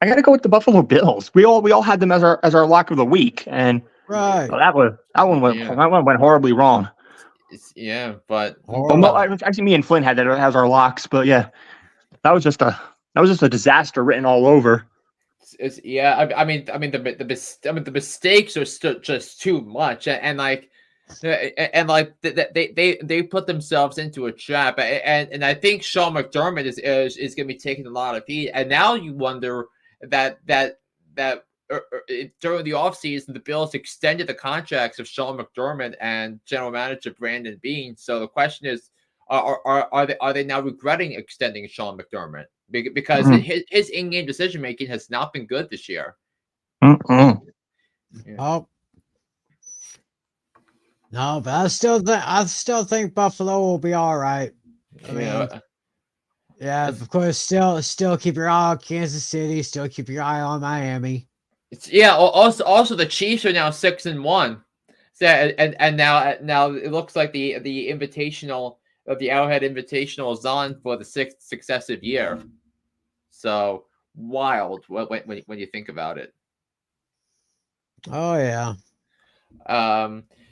got to go with the Buffalo Bills. We all had them as our lock of the week, and Right. that one went horribly wrong. But Actually, me and Flynn had that as our locks, but yeah, that was just a disaster written all over. I mean the mistakes are still just too much, and like they put themselves into a trap, and I think Sean McDermott is going to be taking a lot of heat, and now you wonder that during the offseason the Bills extended the contracts of Sean McDermott and general manager Brandon Beane. So the question is, are they now regretting extending Sean McDermott because his in-game decision making has not been good this year? Oh. No, but I still think Buffalo will be all right. I mean, yeah, of course, still keep your eye on Kansas City, still keep your eye on Miami. Also the Chiefs are now 6-1. So and now it looks like the invitational of the Arrowhead Invitational is on for the 6th successive year. So wild when you think about it. Oh yeah.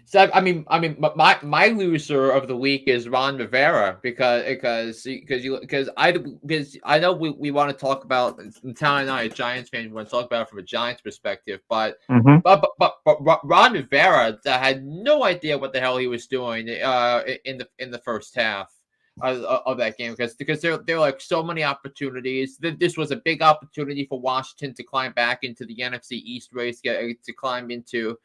So I mean, my loser of the week is Ron Rivera because I know we want to talk about, Tal and I are Giants fans, we want to talk about it from a Giants perspective, but Ron Rivera had no idea what the hell he was doing in the first half of that game because there were like so many opportunities. This was a big opportunity for Washington to climb back into the NFC East race, to climb into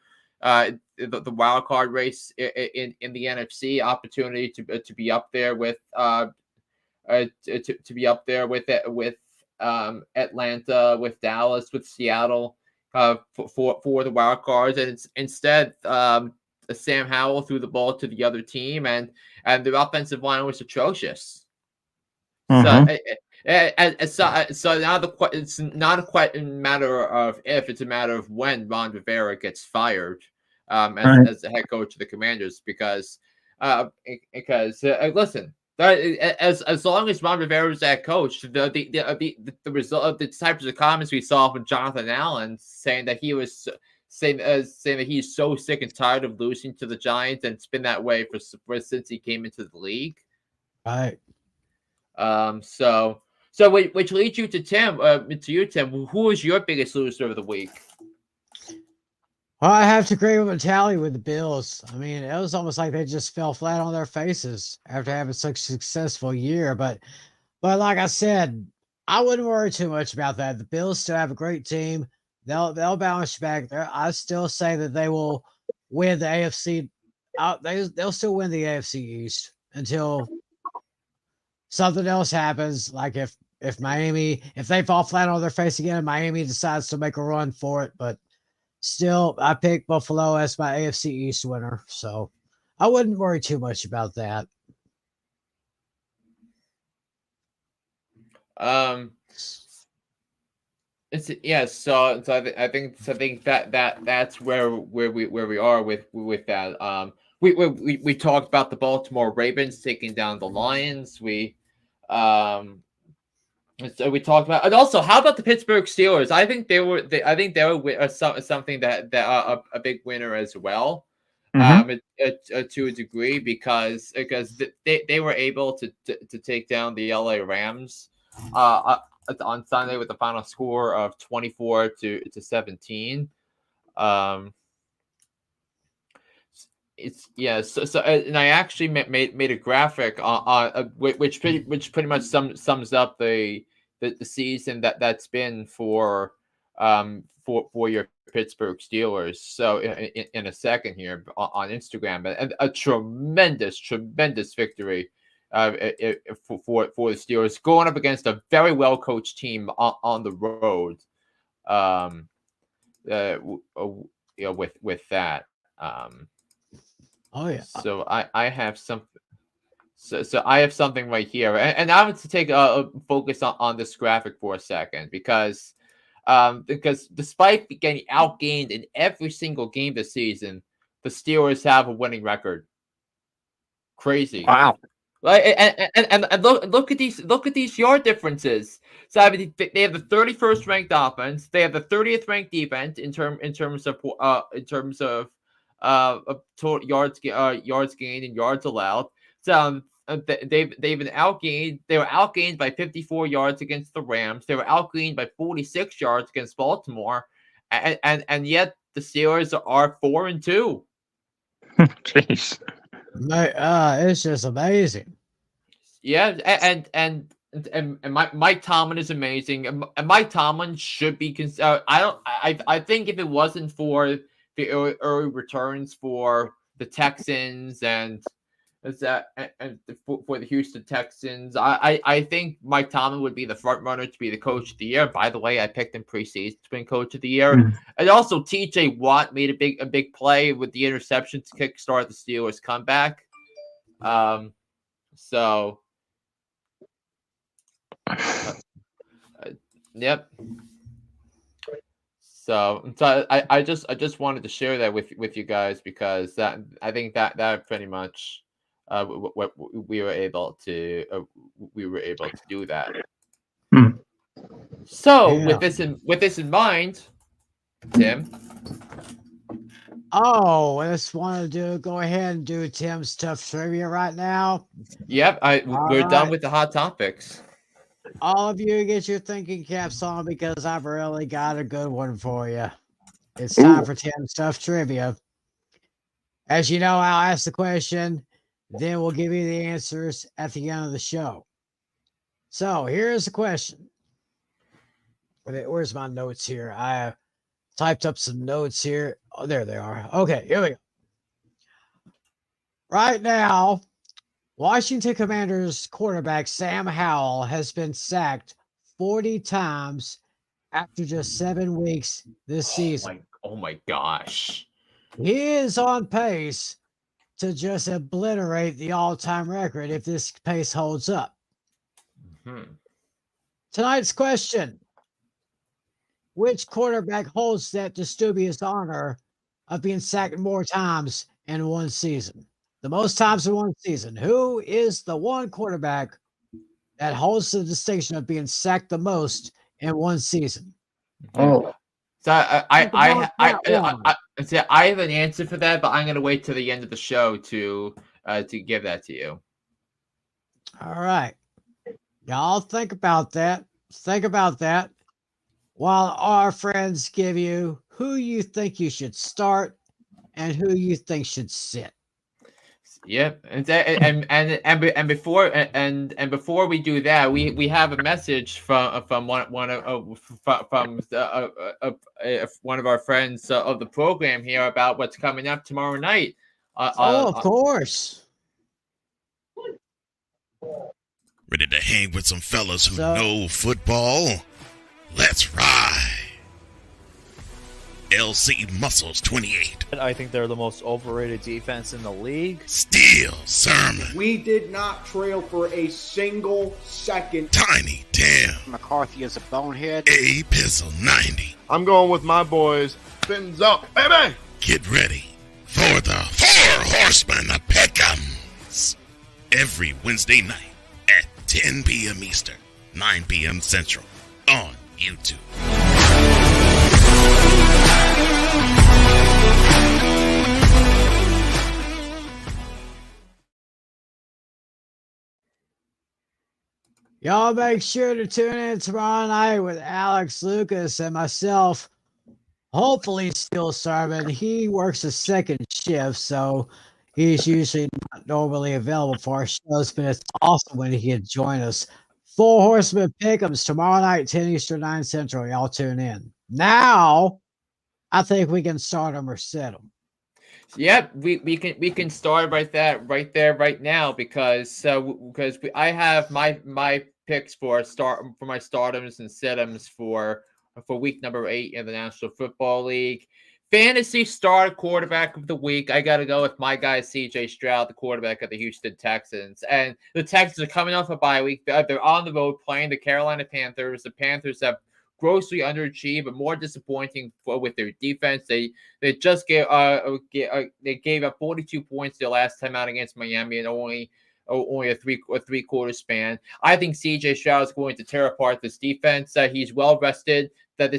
the wild card race in the NFC, opportunity to be up there with to be up there with Atlanta, with Dallas, with Seattle for the wild cards, and instead Sam Howell threw the ball to the other team, and the offensive line was atrocious. So now it's not a matter of if, it's a matter of when Ron Rivera gets fired as the head coach of the Commanders, because listen, as long as Ron Rivera is that coach, the result of the types of comments we saw from Jonathan Allen saying that he was saying that he's so sick and tired of losing to the Giants, and it's been that way for since he came into the league. Right. So which leads you to Tim. Who is your biggest loser of the week? Well, I have to agree with Metalli with the Bills. I mean, it was almost like they just fell flat on their faces after having such a successful year. But like I said, I wouldn't worry too much about that. The Bills still have a great team. They'll bounce back. I still say that they will win the AFC. They'll still win the AFC East until something else happens. Like if Miami, if they fall flat on their face again, Miami decides to make a run for it. But still, I picked Buffalo as my AFC East winner, so I wouldn't worry too much about that. It's yes. So I think that's where we are with that. We talked about the Baltimore Ravens taking down the Lions. So we talked about, and also how about the Pittsburgh Steelers? I think they were something that a big winner as well. Mhm. To a degree because they were able to take down the LA Rams on Sunday with the final score of 24-17. It's and I actually made a graphic on which pretty much sums up the season that's been for your Pittsburgh Steelers. So in a second here on Instagram, and a tremendous victory for the Steelers going up against a very well coached team on the road. With that. Oh yeah. So I have some. So I have something right here, and I want to take a focus on this graphic for a second because despite getting outgained in every single game this season, the Steelers have a winning record. Crazy. Wow. Like and look at these yard differences. So I mean, they have the 31st ranked offense. They have the 30th ranked defense in terms of total yards gained and yards allowed. So they've been outgained. They were outgained by 54 yards against the Rams. They were outgained by 46 yards against Baltimore, and yet the Steelers are 4-2. Jeez. It's just amazing. Yeah, and Mike Tomlin is amazing. And Mike Tomlin should be considered. I think if it wasn't for the early returns for the Texans and for the Houston Texans, I think Mike Tomlin would be the front runner to be the coach of the year. By the way, I picked him preseason to be coach of the year. Mm. And also T.J. Watt made a big play with the interception to kickstart the Steelers comeback. So. Yep. So I just wanted to share that with you guys because I think that pretty much what we were able to do that. Hmm. So Yeah. with this in mind, Tim. Oh, I just want to go ahead and do Tim's tough trivia right now. Yep, we're done with the hot topics. All of you get your thinking caps on because I've really got a good one for you. It's time for Tim's tough trivia. As you know, I'll ask the question, then we'll give you the answers at the end of the show. So here's the question. Where's my notes here? I typed up some notes here. Oh, there they are. Okay, here we go. Right now, Washington Commanders quarterback Sam Howell has been sacked 40 times after just 7 weeks this season. Oh my gosh. He is on pace to just obliterate the all-time record if this pace holds up. Mm-hmm. Tonight's question: which quarterback holds that dubious honor of being sacked more times in one season? The most times in one season. Who is the one quarterback that holds the distinction of being sacked the most in one season? Oh. So I have an answer for that, but I'm going to wait till the end of the show to give that to you. All right. Y'all think about that. Think about that while our friends give you who you think you should start and who you think should sit. Yep, and before we do that, we have a message from one of our friends of the program here about what's coming up tomorrow night. Of course. Ready to hang with some fellas who know football? Let's ride. LC Muscles 28. I think they're the most overrated defense in the league. Steel Sermon. We did not trail for a single second. Tiny Tim. McCarthy is a bonehead. A Pizzle 90. I'm going with my boys. Fins up, baby! Get ready for the Four Horsemen of Pick'ems. Every Wednesday night at 10 p.m. Eastern, 9 p.m. Central on YouTube. Y'all make sure to tune in tomorrow night with Alex Lucas and myself. Hopefully Steel Sermon. He works a second shift, so he's usually not normally available for our shows, but it's awesome when he can join us. Four Horsemen Pick'ems tomorrow night, 10 Eastern, 9 Central. Y'all tune in. Now, I think we can start them or set them. Yep, we can start right now because I have my picks for my stardoms and setums for week number 8 in the National Football League. Fantasy star quarterback of the week. I got to go with my guy, CJ Stroud, the quarterback of the Houston Texans. And the Texans are coming off a bye week. They're on the road playing the Carolina Panthers. The Panthers have grossly underachieved, but more disappointing with their defense. They just gave up 42 points the last time out against Miami and only a three-quarter span. I think CJ Stroud is going to tear apart this defense. He's well rested. That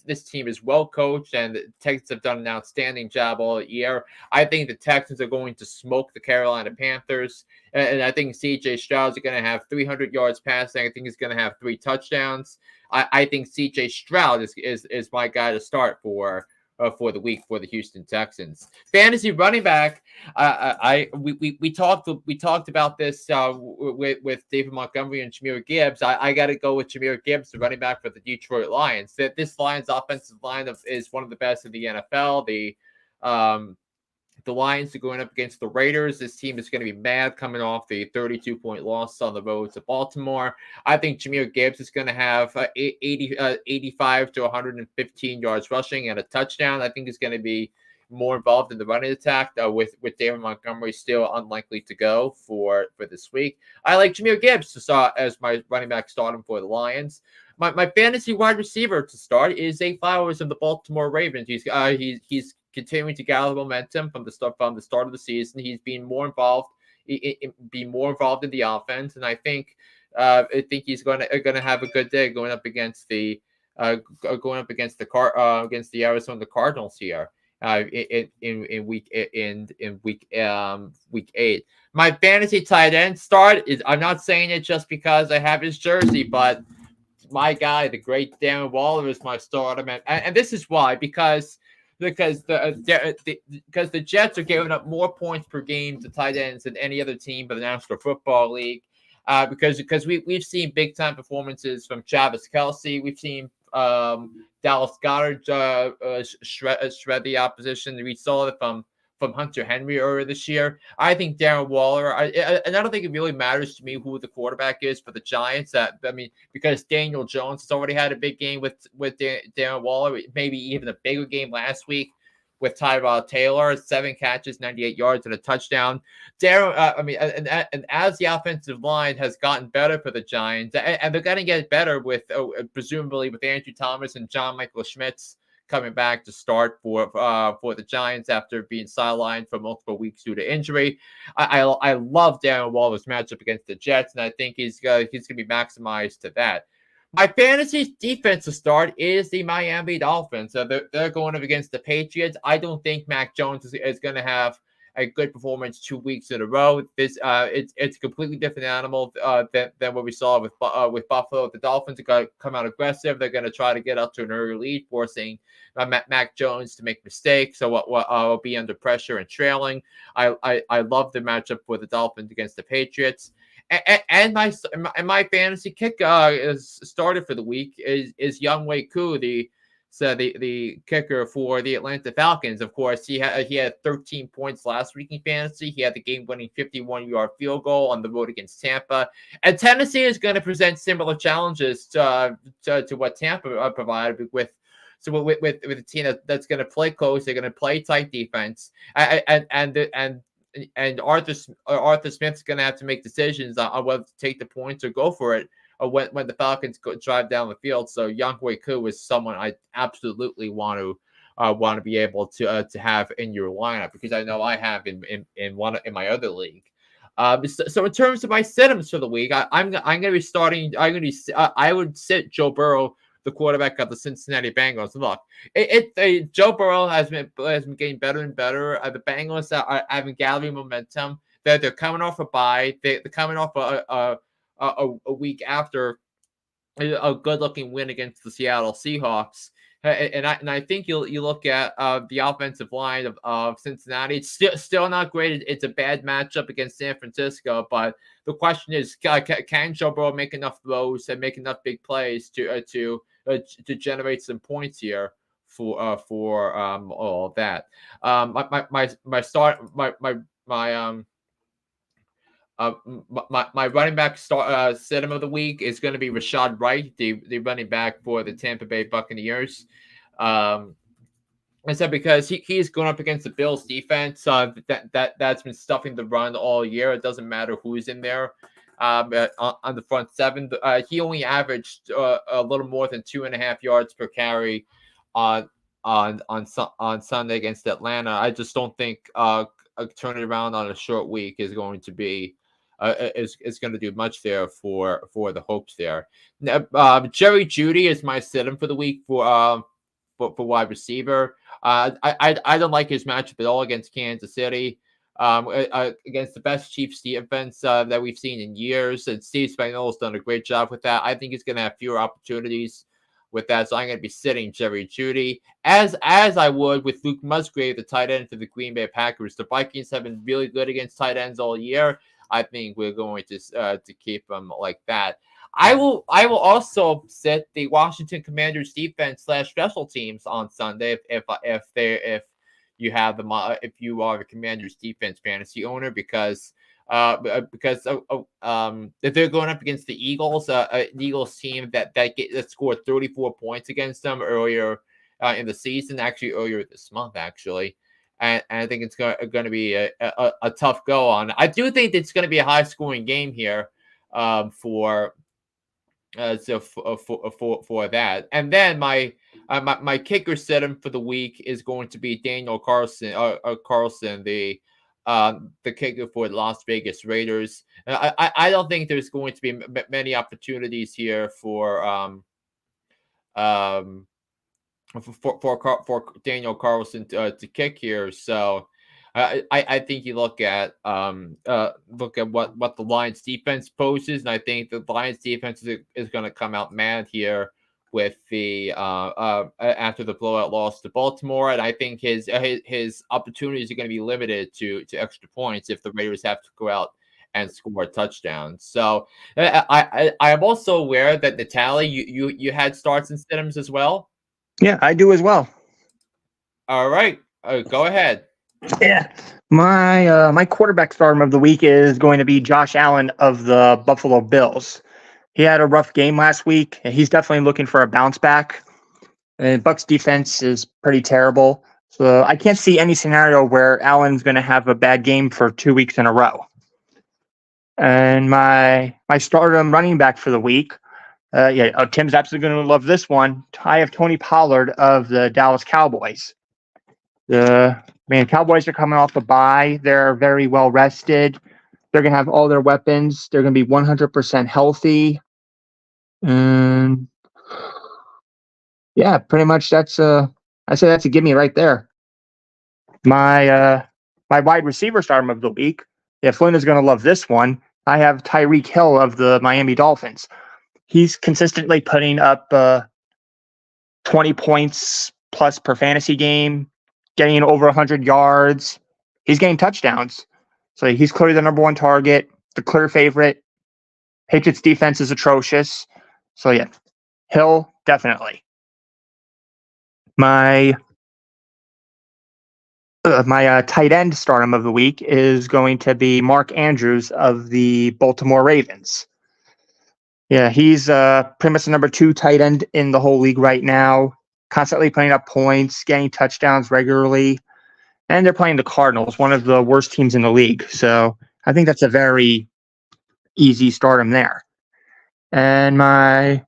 this team is well coached, and the Texans have done an outstanding job all year. I think the Texans are going to smoke the Carolina Panthers, and I think C.J. Stroud is going to have 300 yards passing. I think he's going to have 3 touchdowns. I think C.J. Stroud is my guy to start for the week for the Houston Texans. Fantasy running back. We talked about this with David Montgomery and Jahmyr Gibbs. I got to go with Jahmyr Gibbs, the running back for the Detroit Lions. This Lions offensive line is one of the best in the NFL. The Lions are going up against the Raiders. This team is going to be mad coming off the 32-point loss on the road to Baltimore. I think Jahmyr Gibbs is going to have 85 to 115 yards rushing and a touchdown. I think he's going to be more involved in the running attack with David Montgomery still unlikely to go for this week. I like Jahmyr Gibbs to start as my running back starting for the Lions. My fantasy wide receiver to start is Zay Flowers of the Baltimore Ravens. He's continuing to gather momentum from the start of the season. He's been more involved in the offense, and I think he's going to have a good day going up against the Arizona Cardinals here in week 8. My fantasy tight end start is, I'm not saying it just because I have his jersey, but my guy, the great Darren Waller, is my starter, and this is why, because the Jets are giving up more points per game to tight ends than any other team in the National Football League. Because we've seen big time performances from Travis Kelce, we've seen Dallas Goedert shred the opposition. We saw it from Hunter Henry earlier this year. I think Darren Waller, and I don't think it really matters to me who the quarterback is for the Giants. Because Daniel Jones has already had a big game with Darren Waller, maybe even a bigger game last week with Tyrod Taylor, 7 catches, 98 yards, and a touchdown. And as the offensive line has gotten better for the Giants, and they're going to get better with presumably with Andrew Thomas and John Michael Schmitz coming back to start for the Giants after being sidelined for multiple weeks due to injury. I love Darren Waller's matchup against the Jets, and I think he's going to be maximized to that. My fantasy defense to start is the Miami Dolphins. They're going up against the Patriots. I don't think Mac Jones is going to have a good performance 2 weeks in a row. It's a completely different animal than what we saw with Buffalo. The Dolphins are going to come out aggressive. They're going to try to get up to an early lead, forcing Mac Jones to make mistakes. So I'll be under pressure and trailing. I love the matchup for the Dolphins against the Patriots. And my fantasy kick is started for the week is Younghoe Koo, the kicker for the Atlanta Falcons. Of course, he had 13 points last week in fantasy. He had the game-winning 51-yard field goal on the road against Tampa. And Tennessee is going to present similar challenges to what Tampa provided with So with a team that's going to play close, they're going to play tight defense, and Arthur Smith's going to have to make decisions on whether to take the points or go for it, or when the Falcons drive down the field. So Younghoe Koo is someone I absolutely want to be able to have in your lineup, because I know I have in my other league. So in terms of my sit-ems for the week, I'm going to be starting. I would sit Joe Burrow, the quarterback of the Cincinnati Bengals. Look, Joe Burrow has been getting better and better. The Bengals are having gathering momentum. They're coming off a bye. They're coming off a week after a good-looking win against the Seattle Seahawks. And I think you look at the offensive line of Cincinnati. It's still not great. It's a bad matchup against San Francisco. But the question is, can Joe Burrow make enough throws and make enough big plays to generate some points here for all of that? My running back sit-em of the week is going to be Rashad Wright, the running back for the Tampa Bay Buccaneers. I said because he's going up against the Bills defense that's been stuffing the run all year. It doesn't matter who's in there on the front seven. He only averaged a little more than 2.5 yards per carry on Sunday against Atlanta. I just don't think turning around on a short week is going to be is going to do much there for the hopes there. Jerry Jeudy is my sit-em for the week for wide receiver. I don't like his matchup at all against Kansas City. Against the best Chiefs defense that we've seen in years, and Steve Spagnuolo's done a great job with that. I think he's going to have fewer opportunities with that, so I'm going to be sitting Jerry Jeudy as I would with Luke Musgrave, the tight end for the Green Bay Packers. The Vikings have been really good against tight ends all year. I think we're going to keep them like that. I will also sit the Washington Commanders defense / special teams on Sunday if you have them, if you are a Commanders defense fantasy owner, because if they're going up against the Eagles, an Eagles team that scored 34 points against them earlier in the season, actually earlier this month, actually. And I think it's going to be a tough go on. I do think it's going to be a high scoring game here for that. And then my kicker sit-em for the week is going to be Daniel Carlson, the kicker for the Las Vegas Raiders. I don't think there's going to be many opportunities here for Daniel Carlson to kick here. So I think you look at what the Lions defense poses, and I think the Lions defense is going to come out mad here with the after the blowout loss to Baltimore, and I think his opportunities are going to be limited to extra points if the Raiders have to go out and score a touchdown. So I am also aware that Natalie, you had starts and sit-ems as well. Yeah, I do as well. All right, go ahead. Yeah, my quarterback start of the week is going to be Josh Allen of the Buffalo Bills. He had a rough game last week, and he's definitely looking for a bounce back. And Bucks defense is pretty terrible, so I can't see any scenario where Allen's going to have a bad game for 2 weeks in a row. And my stardom running back for the week, Tim's absolutely going to love this one. I have Tony Pollard of the Dallas Cowboys. The Cowboys are coming off a bye. They're very well rested. They're going to have all their weapons. They're going to be 100% healthy. And yeah, pretty much I say that's a gimme right there. My wide receiver stardom of the week. Yeah, Flynn is going to love this one. I have Tyreek Hill of the Miami Dolphins. He's consistently putting up 20 points plus per fantasy game, getting over 100 yards. He's getting touchdowns. So he's clearly the number one target, the clear favorite. Patriots defense is atrocious. So yeah, Hill, definitely. My tight end stardom of the week is going to be Mark Andrews of the Baltimore Ravens. Yeah, he's pretty much the number 2 tight end in the whole league right now. constantly putting up points, getting touchdowns regularly. And they're playing the Cardinals, one of the worst teams in the league. So I think that's a very easy stardom there. And my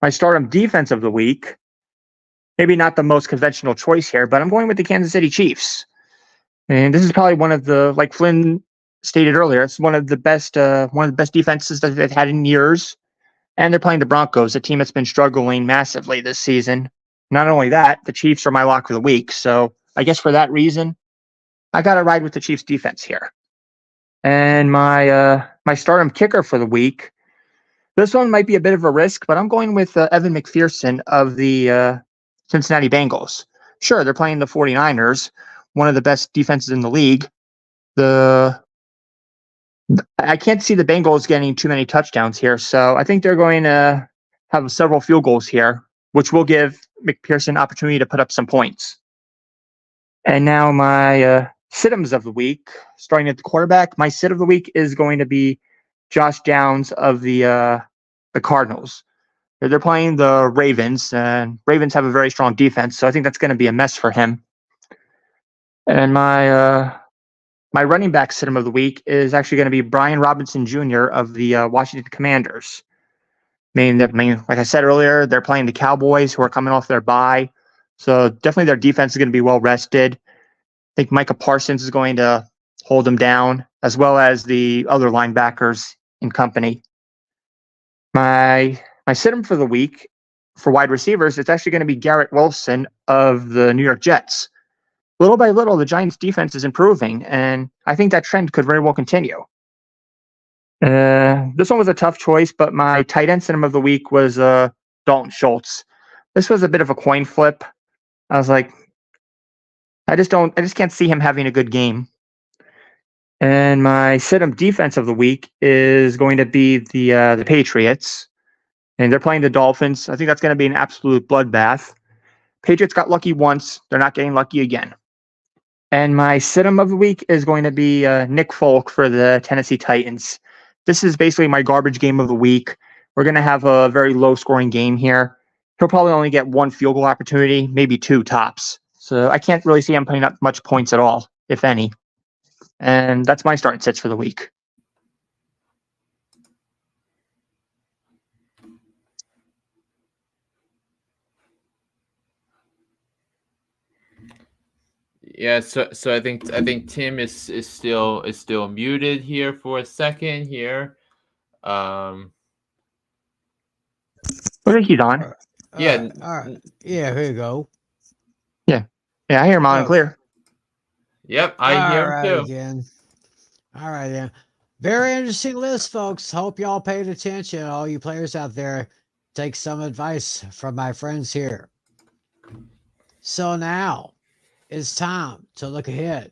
stardom defense of the week, maybe not the most conventional choice here, but I'm going with the Kansas City Chiefs. And this is probably one of the, like Flynn stated earlier, it's one of the best defenses that they've had in years. And they're playing the Broncos, a team that's been struggling massively this season. Not only that, the Chiefs are my lock for the week. So I guess for that reason, I got to ride with the Chiefs defense here. And my stardom kicker for the week, this one might be a bit of a risk, but I'm going with Evan McPherson of the Cincinnati Bengals. Sure, they're playing the 49ers, one of the best defenses in the league. I can't see the Bengals getting too many touchdowns here, so I think they're going to have several field goals here, which will give McPherson opportunity to put up some points. And now my sit-ems of the week, starting at the quarterback, my sit of the week is going to be Josh Downs of the Cardinals. They're playing the Ravens, and Ravens have a very strong defense, so I think that's going to be a mess for him. And my running back sit-em of the week is actually going to be Brian Robinson Jr. of the Washington Commanders. I mean, like I said earlier, they're playing the Cowboys, who are coming off their bye, so definitely their defense is going to be well rested. I think Micah Parsons is going to hold them down, as well as the other linebackers in company. My sit-em for the week for wide receivers, it's actually going to be Garrett Wilson of the New York Jets. Little by little, the Giants' defense is improving, and I think that trend could very well continue. This one was a tough choice, but my tight end sit-em of the week was Dalton Schultz. This was a bit of a coin flip. I was like, I just can't see him having a good game. And my sit-em defense of the week is going to be the Patriots, and they're playing the Dolphins. I think that's going to be an absolute bloodbath. Patriots got lucky once; they're not getting lucky again. And my sit-em of the week is going to be Nick Folk for the Tennessee Titans. This is basically my garbage game of the week. We're going to have a very low-scoring game here. He'll probably only get one field goal opportunity, maybe two tops. So I can't really see him putting up much points at all, if any. And that's my start and sits for the week. Yeah, so I think Tim is still muted here for a second here. I think he's on. Yeah. All right. Yeah, here you go. Yeah, I hear him loud and clear. Yep, I hear him too. Again. All right, then. Very interesting list, folks. Hope y'all paid attention. All you players out there, take some advice from my friends here. So now it's time to look ahead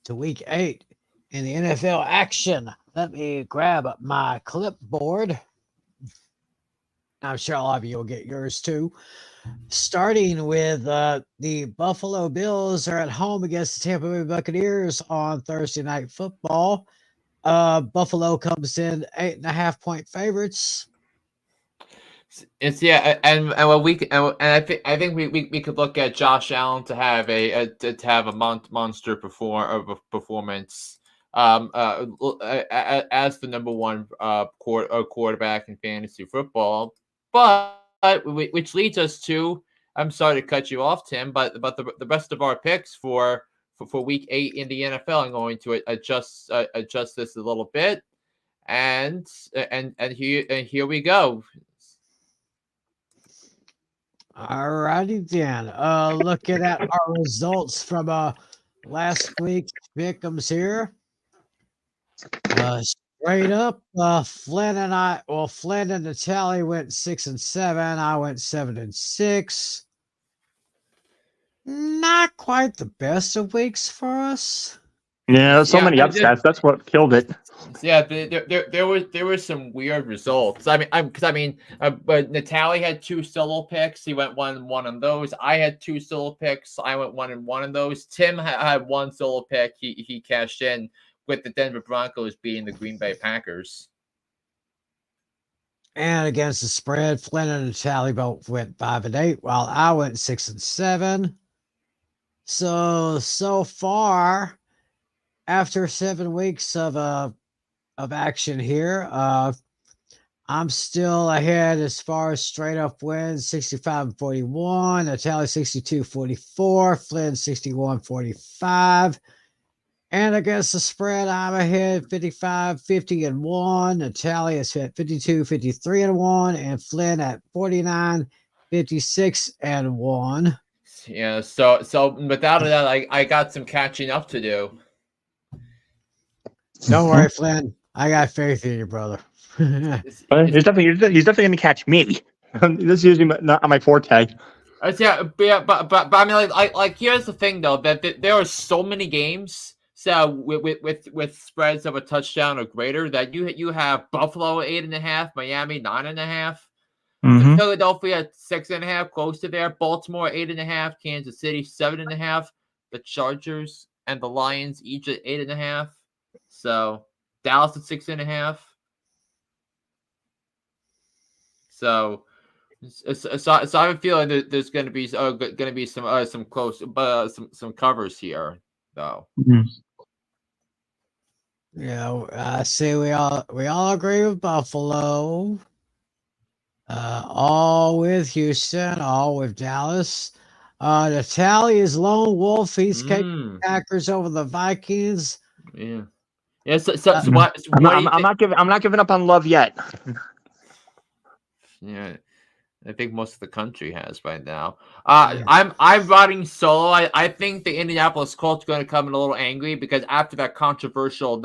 to week 8 in the NFL action. Let me grab my clipboard. I'm sure a lot of you will get yours too. Starting with the Buffalo Bills are at home against the Tampa Bay Buccaneers on Thursday Night Football. Buffalo comes in 8.5-point favorites. It's and what we and I think we could look at Josh Allen to have a monster performance as the number one quarterback in fantasy football, but which leads us to, I'm sorry to cut you off, Tim, but the rest of our picks for week 8 in the NFL, I'm going to adjust this a little bit, and here we go. All righty then. Looking at our results from last week's pick'ems here. Straight up, Flynn and Natalie went 6-7. I went 7-6. Not quite the best of weeks for us. Yeah, so many upsets. That's what killed it. Yeah, there were some weird results. But Natalie had 2 solo picks. He went 1-1 on those. I had 2 solo picks. I went 1-1 on those. Tim had 1 solo pick. He cashed in with the Denver Broncos beating the Green Bay Packers. And against the spread, Flynn and Natalie both went 5-8, while I went 6-7. So far, after 7 weeks of action here, I'm still ahead as far as straight up wins, 65-41, Natalie 62-44, Flynn 61-45. And against the spread, I'm ahead 55-50-1. Natalia is at 52-53-1, and Flynn at 49-56-1. Yeah, so without a doubt, I got some catching up to do. Don't worry, Flynn. I got faith in you, brother. He's definitely gonna catch me. This is usually not my forte. Yeah, but I mean, like here's the thing though, that there are so many games. So with spreads of a touchdown or greater, that you have Buffalo 8.5, Miami 9.5, Philadelphia 6.5, close to there, Baltimore 8.5, Kansas City 7.5, the Chargers and the Lions each at 8.5. So Dallas at 6.5. So I have a feeling that there's going to be some close some covers here though. Yeah, I see. We all agree with Buffalo. All with Houston. All with Dallas. Natalia's lone wolf. He's taking Packers over the Vikings. Yeah. Yeah. So I'm not giving up on love yet. Yeah. I think most of the country has right now. I'm riding solo. I think the Indianapolis Colts are going to come in a little angry because after that controversial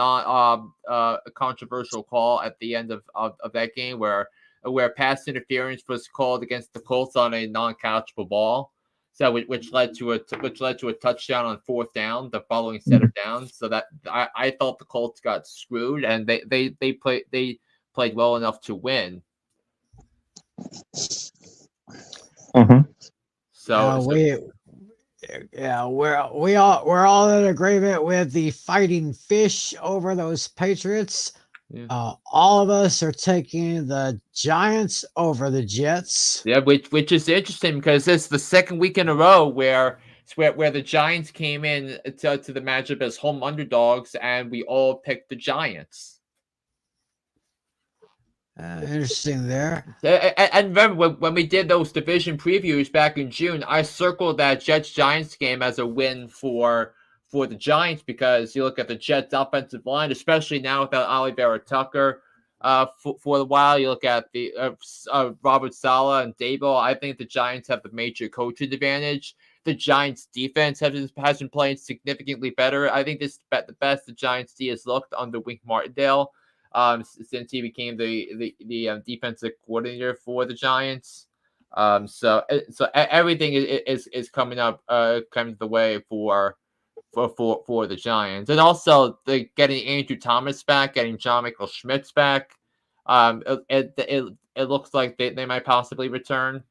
controversial call at the end of that game where pass interference was called against the Colts on a non-catchable ball, so which led to a touchdown on 4th down, the following set of downs. So that I thought the Colts got screwed, and they played well enough to win. So we're all in agreement with the Fighting Fish over those Patriots. Yeah. All of us are taking the Giants over the Jets. Yeah, which is interesting because it's the second week in a row where the Giants came in to the matchup as home underdogs, and we all picked the Giants. Interesting there. And remember when we did those division previews back in June, I circled that Jets-Giants game as a win for the Giants because you look at the Jets' offensive line, especially now without Oliver Tucker for a while. You look at the Robert Saleh and Dable. I think the Giants have the major coaching advantage. The Giants' defense has been playing significantly better. I think this is the best the Giants' D has looked under Wink Martindale. Since he became the defensive coordinator for the Giants. So everything is coming up coming the way for the Giants, and also getting Andrew Thomas back, getting John Michael Schmitz back. It looks like they might possibly return.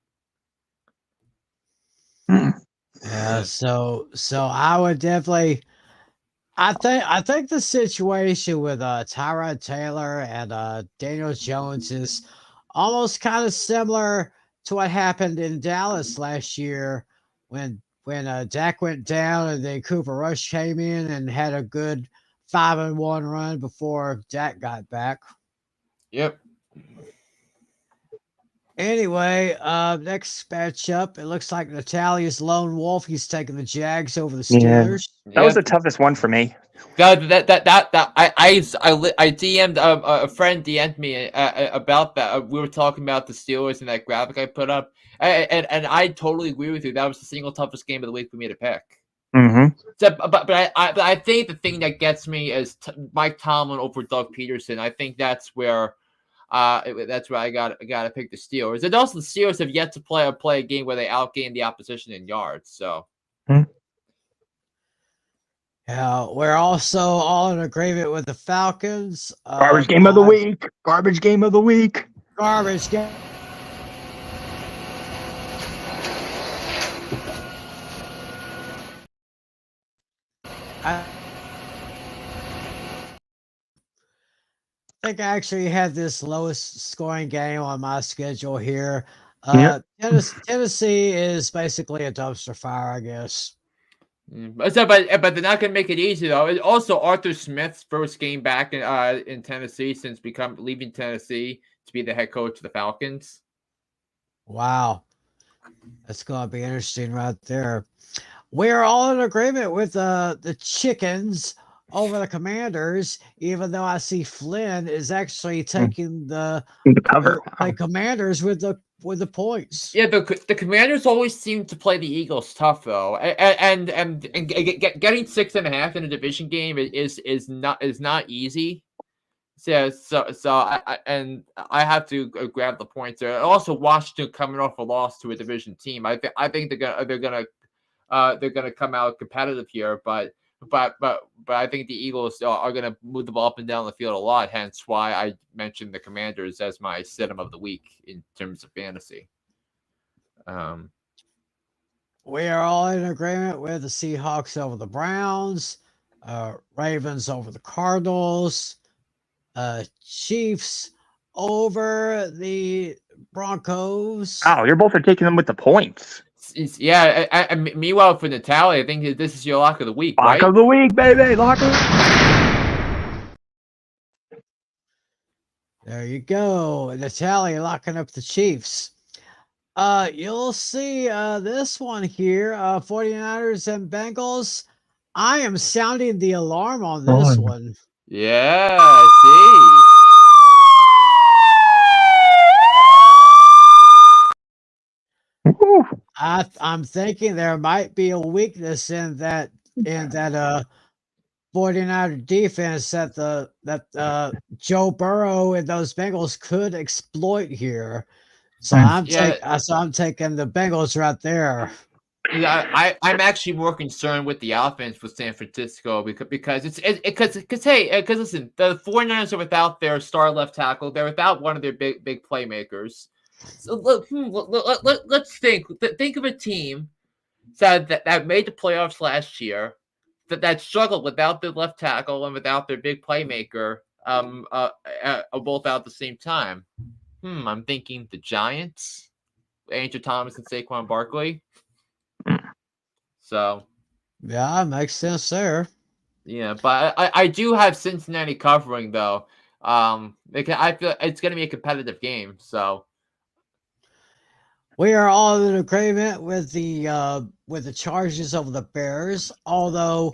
Yeah. So I would definitely. I think the situation with Tyrod Taylor and Daniel Jones is almost kind of similar to what happened in Dallas last year when Dak went down and then Cooper Rush came in and had a good 5-1 run before Dak got back. Yep. Anyway, next matchup, it looks like Natalia's lone wolf. He's taking the Jags over the Steelers. Yeah. That was the toughest one for me. I DM'd a friend DM'd me about that. We were talking about the Steelers and that graphic I put up, and I totally agree with you. That was the single toughest game of the week for me to pick. So, but I think the thing that gets me is Mike Tomlin over Doug Peterson. I think that's where I got to pick the Steelers. And also the Steelers have yet to play a game where they outgained the opposition in yards. So. Yeah, we're also all in agreement with the Falcons. Garbage game of the week. Garbage game of the week. Garbage game. think I actually had this lowest scoring game on my schedule here. Yep. Tennessee is basically a dumpster fire, I guess. But they're not going to make it easy though. Also, Arthur Smith's first game back in Tennessee since leaving Tennessee to be the head coach of the Falcons. Wow, that's going to be interesting right there. We're all in agreement with the Chickens over the Commanders, even though I see Flynn is actually taking the cover. Commanders with the points. Yeah, the Commanders always seem to play the Eagles tough though, and getting 6.5 in a division game is not easy. So I have to grab the points there. Also, Washington coming off a loss to a division team. I think they're gonna come out competitive here, but I think the Eagles are gonna move the ball up and down the field a lot. Hence why I mentioned the Commanders as my sit-em of the week in terms of fantasy. We are all in agreement with the Seahawks over the Browns, Ravens over the Cardinals, Chiefs over the Broncos. Oh, you're both are taking them with the points. Yeah. Meanwhile, for Natalie, I think this is your lock of the week. Lock of the week, baby. Lock of. There you go, Natalie locking up the Chiefs. You'll see this one here, 49ers and Bengals. I am sounding the alarm on this one. Yeah, I see. I'm thinking there might be a weakness in that 49er defense that Joe Burrow and those Bengals could exploit here. So I'm taking the Bengals right there. Yeah, I'm actually more concerned with the offense with San Francisco because listen, the 49ers are without their star left tackle. They're without one of their big playmakers. So let's think of a team that made the playoffs last year that struggled without their left tackle and without their big playmaker both out at the same time. I'm thinking the Giants, Andrew Thomas and Saquon Barkley. So, yeah, makes sense there. Yeah, but I do have Cincinnati covering though. I feel it's going to be a competitive game. So we are all in agreement with the charges over the Bears. Although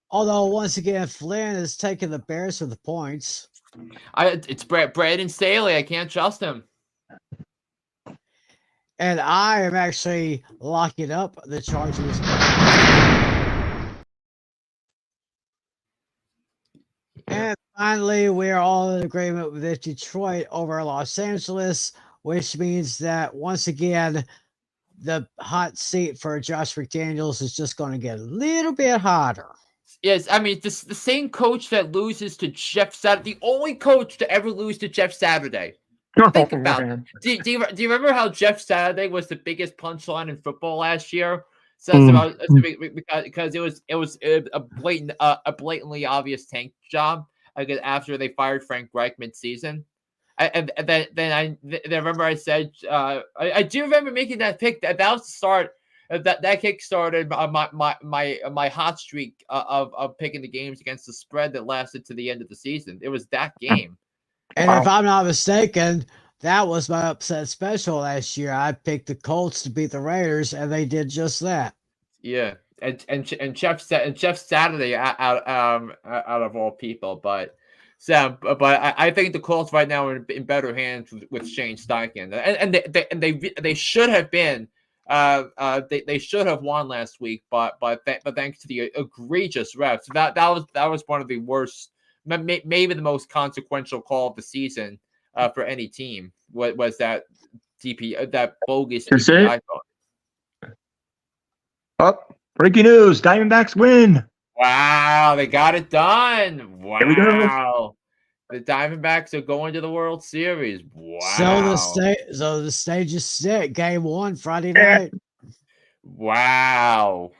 once again, Flynn is taking the Bears for the points. It's Brandon Staley. I can't trust him. And I am actually locking up the Chargers. And finally, we are all in agreement with Detroit over Los Angeles, which means that once again, the hot seat for Josh McDaniels is just going to get a little bit hotter. Yes, I mean, this the same coach that loses to Jeff Saturday, the only coach to ever lose to Jeff Saturday. Think about it. Do you remember how Jeff Saturday was the biggest punchline in football last year? Because it was a blatantly obvious tank job. After they fired Frank Reich mid-season, and then I remember I said I do remember making that pick. That was the start. That kick started my hot streak of picking the games against the spread that lasted to the end of the season. It was that game. And if I'm not mistaken, that was my upset special last year. I picked the Colts to beat the Raiders, and they did just that. Yeah, and Jeff Saturday out of all people, but I think the Colts right now are in better hands with Shane Steichen, and they should have been. They should have won last week, but thanks to the egregious refs, that was one of the worst. Maybe the most consequential call of the season for any team was that that bogus DPI call. Oh, breaking news! Diamondbacks win. Wow, they got it done. Wow. Here we go. The Diamondbacks are going to the World Series. Wow. So the stage is set. Game 1 Friday night. Wow.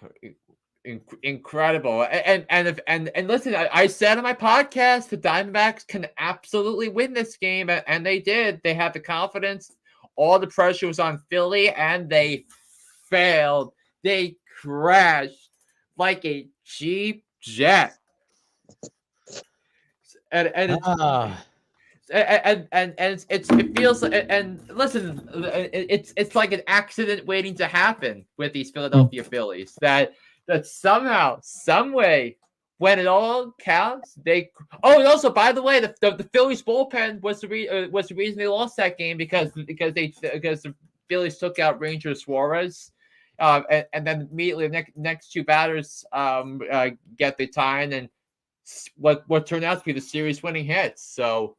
incredible. And listen, I said on my podcast the Diamondbacks can absolutely win this game, and they did. They had the confidence. All the pressure was on Philly, and they failed. They crashed like a cheap jet. And it feels like, and listen, it's like an accident waiting to happen with these Philadelphia Phillies that somehow, some way, when it all counts, they. Oh, and also, by the way, the Phillies bullpen was the reason they lost that game because the Phillies took out Ranger Suarez. And then immediately the next two batters get the tie, and what turned out to be the series winning hits. So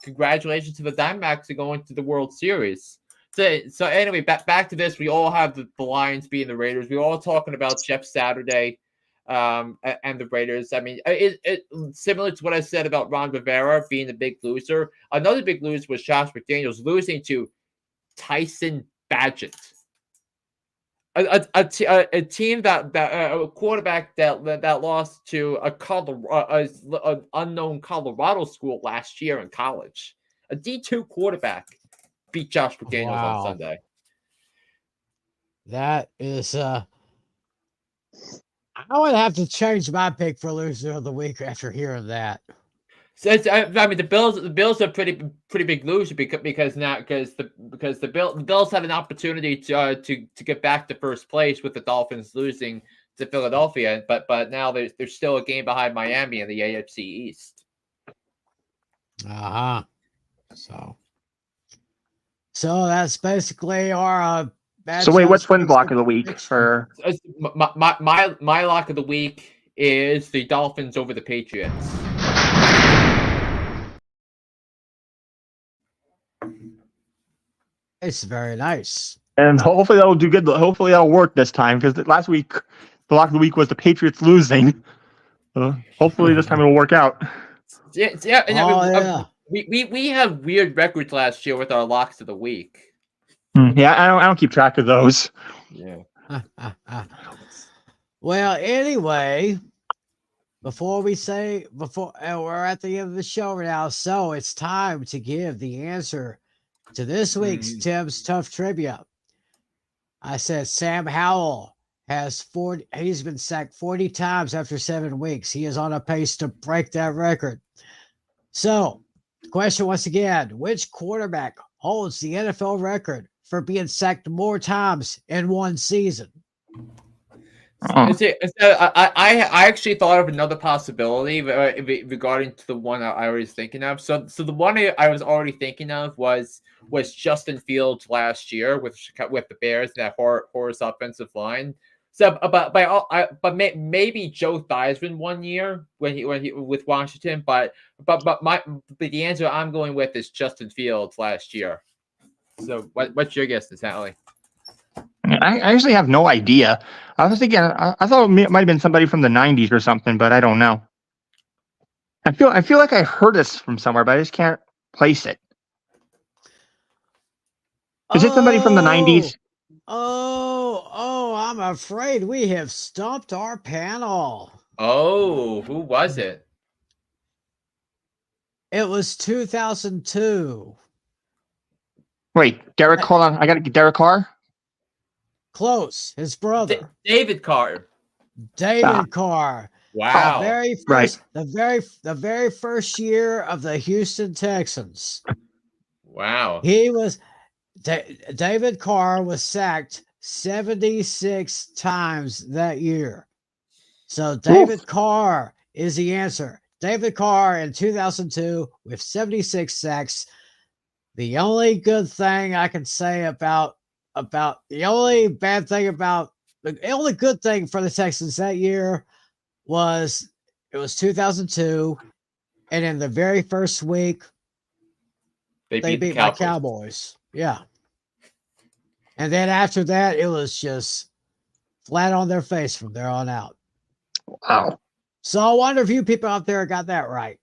congratulations to the Diamondbacks to going to the World Series. So anyway, back to this. We all have the Lions being the Raiders. We're all talking about Jeff Saturday and the Raiders. I mean, it similar to what I said about Ron Rivera being the big loser. Another big loser was Josh McDaniels losing to Tyson Badgett. A team a quarterback that lost to an unknown Colorado school last year in college. A D2 quarterback beat Josh McDaniels on Sunday. That is I would have to change my pick for loser of the week after hearing that. So I mean, the Bills are pretty big loser because the Bills had an opportunity to get back to first place with the Dolphins losing to Philadelphia, but now there's still a game behind Miami in the AFC East. So that's basically our. So wait, what's Flynn's lock of the week for? My lock of the week is the Dolphins over the Patriots. It's very nice. And hopefully that'll do good. Hopefully that'll work this time because last week the lock of the week was the Patriots losing. Hopefully this time it'll work out. Yeah. We have weird records last year with our locks of the week. Yeah, I don't keep track of those. Yeah. Well, anyway, before we're at the end of the show now, so it's time to give the answer to this week's Tim's Tough Trivia. I said Sam Howell he's been sacked 40 times after 7 weeks. He is on a pace to break that record. So, the question once again, which quarterback holds the NFL record for being sacked more times in one season? I actually thought of another possibility regarding to the one I was thinking of. So the one I was already thinking of was Justin Fields last year with the Bears and that horse offensive line. So, but maybe Joe Theismann one year when he with Washington. But the answer I'm going with is Justin Fields last year. So what's your guess, Natalie? I actually have no idea. I was thinking, I thought it might have been somebody from the 90s or something, but I don't know. I feel like I heard this from somewhere, but I just can't place it. Is it somebody from the 90s? Oh, I'm afraid we have stumped our panel. Oh, who was it? It was 2002. Wait, Derek, hold on. I got to get Derek Carr. Close. His brother. David Carr. David Carr. Wow. The very first year of the Houston Texans. Wow. David Carr was sacked 76 times that year. So David Carr is the answer. David Carr in 2002 with 76 sacks. The only good thing I can say about the only good thing for the Texans that year was it was 2002, and in the very first week they beat my Cowboys. Yeah. And then after that, it was just flat on their face from there on out. Wow. So I wonder if you people out there got that right.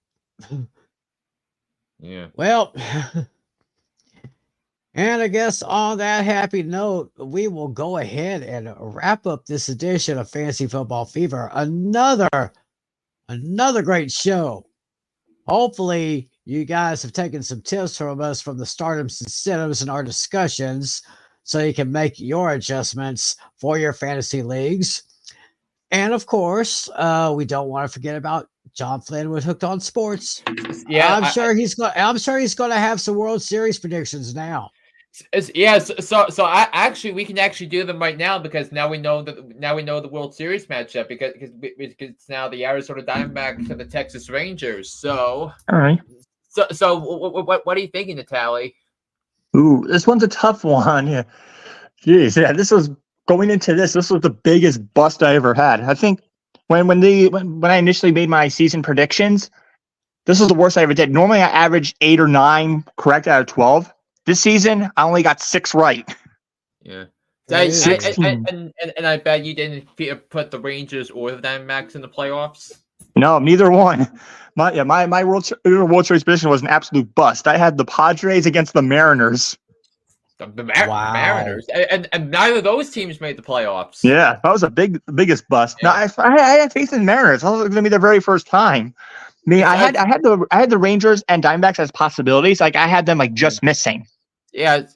Yeah. Well, And I guess on that happy note, we will go ahead and wrap up this edition of Fantasy Football Fever. Another great show. Hopefully, you guys have taken some tips from us from the stardoms and sit-ups in our discussions so you can make your adjustments for your fantasy leagues. And of course, we don't want to forget about John Flynn with Hooked on Sports. Yeah, I'm sure he's going to have some World Series predictions now. So I actually we can actually do them right now because now we know the World Series matchup because it's now the Arizona Diamondbacks and the Texas Rangers. So All right. So what are you thinking, Natalie? Ooh, this one's a tough one. Yeah. Jeez, yeah. This was going into this. This was the biggest bust I ever had. I think when I initially made my season predictions, this was the worst I ever did. Normally, I averaged 8 or 9 correct out of 12. This season, I only got 6 right. Yeah. And I bet you didn't put the Rangers or the Diamondbacks in the playoffs. No, neither one. My World Series prediction was an absolute bust. I had the Padres against the Mariners. Wow. Mariners, and neither of those teams made the playoffs. Yeah, that was a biggest bust. Yeah. Now I had faith in the Mariners. That was going to be their very first time. I mean, I had the Rangers and Diamondbacks as possibilities. Like I had them like just missing. Yeah,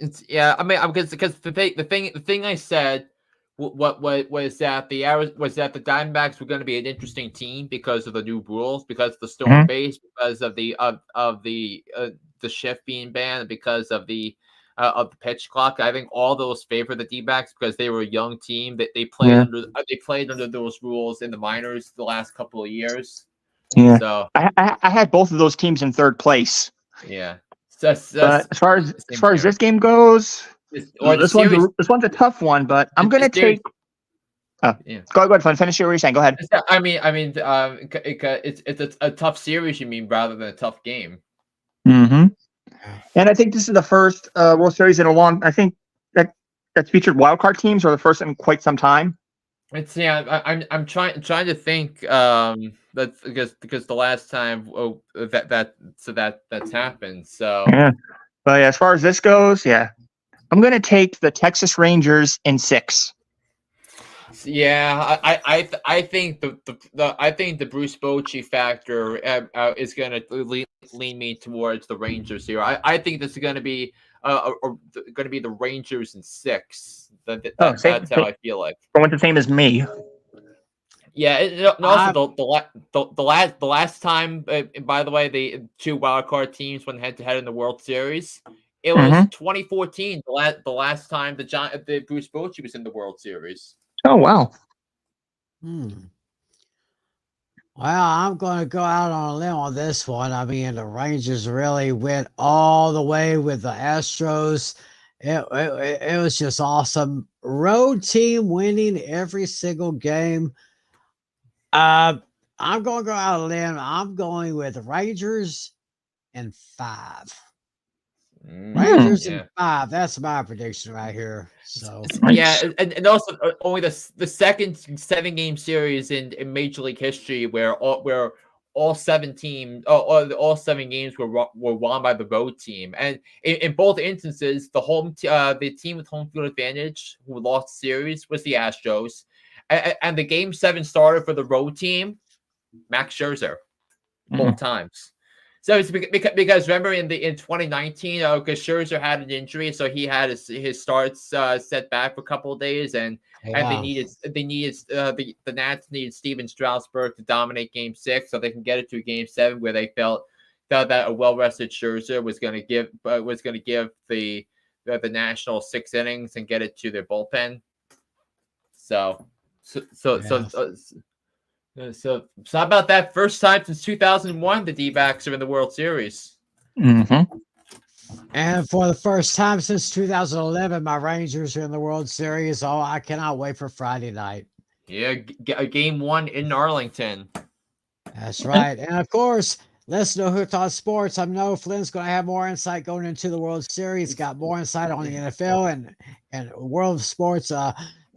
I mean, because the thing I said what was that the Diamondbacks were going to be an interesting team because of the new rules, because of the storm base, because of the shift being banned, because of the pitch clock. I think all those favor the D-backs because they were a young team that they played under those rules in the minors the last couple of years. Yeah. So I had both of those teams in third place. Yeah. But as far as this game goes, this one's a tough one. But I'm going to take. Go ahead, Flynn. Finish what you're saying. Go ahead. It's a tough series. You mean rather than a tough game? Mm-hmm. And I think this is the first World Series in a long. I think that's featured wildcard teams, or the first in quite some time. I'm trying to think. That's because the last time that's happened. So yeah, but as far as this goes, I'm going to take the Texas Rangers in 6. Yeah, I think the Bruce Bochy factor is going to lean me towards the Rangers here. I think this is going to be the Rangers in 6. That's how I feel like. Going the same as me. Yeah, also the last time, by the way, the 2 wildcard teams went head to head in the World Series. It was 2014, the last time the Bruce Bochy was in the World Series. Oh wow. Well, I'm going to go out on a limb on this one. I mean, the Rangers really went all the way with the Astros. It was just awesome. Road team winning every single game. I'm going to go out on a limb. I'm going with Rangers in 5. Rangers in 5. That's my prediction right here. So and also only the second 7-game series in Major League history where all 7 games were won by the road team, and in both instances the team with home field advantage who lost the series was the Astros, and the Game 7 starter for the road team, Max Scherzer, both times. So it's because remember in 2019, because Scherzer had an injury, so he had his starts set back for a couple of days, and they needed the Nats needed Steven Strasburg to dominate Game 6 so they can get it to Game 7 where they felt that a well rested Scherzer was going to give the Nationals 6 innings and get it to their bullpen. So how about that? First time since 2001, the D-backs are in the World Series. And for the first time since 2011, my Rangers are in the World Series. Oh, I cannot wait for Friday night. Yeah, Game 1 in Arlington. That's right. And of course, listen to Hooked on Sports. I know Flynn's going to have more insight going into the World Series. Got more insight on the NFL and world of sports.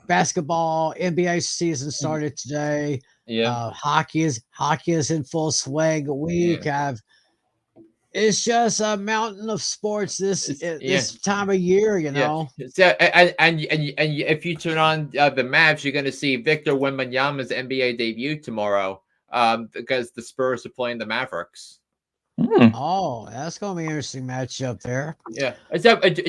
Basketball, NBA season started today. Yeah, hockey is in full swing. We have It's just a mountain of sports this time of year, you know. So, and if you turn on the maps, you're going to see Victor Wembanyama's NBA debut tomorrow. Because the Spurs are playing the Mavericks. Oh, that's going to be an interesting matchup there. Yeah.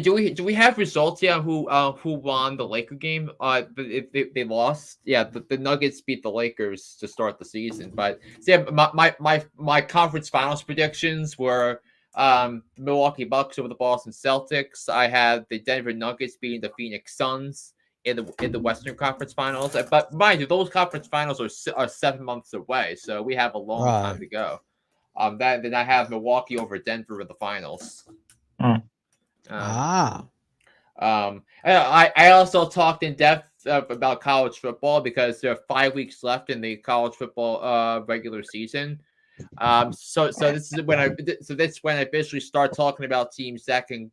Do we have results yet? Who won the Laker game? They lost. Yeah, the Nuggets beat the Lakers to start the season. But yeah, my conference finals predictions were the Milwaukee Bucks over the Boston Celtics. I had the Denver Nuggets beating the Phoenix Suns in the Western Conference Finals. But mind you, those conference finals are 7 months away, so we have a long time to go. Then I have Milwaukee over Denver in the finals. I also talked in depth about college football because there are 5 weeks left in the college football regular season. So this is when I officially start talking about teams that can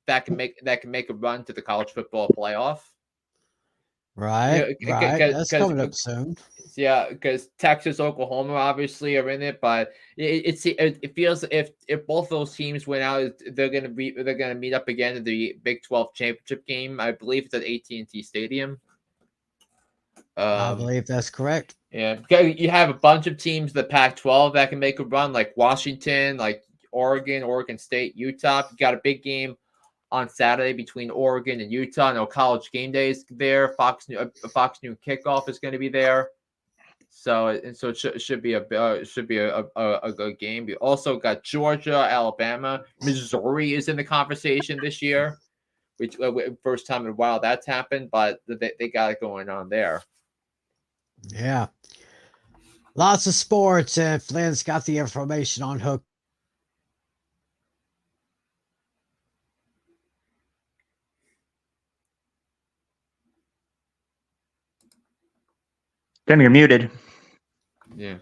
make a run to the college football playoff. Right, that's coming up soon. Yeah, because Texas, Oklahoma obviously are in it, but it feels if both those teams win out, they're gonna meet up again in the Big 12 championship game. I believe it's at AT&T Stadium. I believe that's correct. Yeah, you have a bunch of teams, the Pac-12, that can make a run, like Washington, like Oregon State, Utah. You got a big game on Saturday between Oregon and Utah. No college game days there. Fox Noon kickoff is going to be there. So it should be a good game. We also got Georgia, Alabama, Missouri is in the conversation this year, which first time in a while that's happened, but they got it going on there. Yeah, lots of sports, and Flynn's got the information on hook. Then you're muted. Yeah.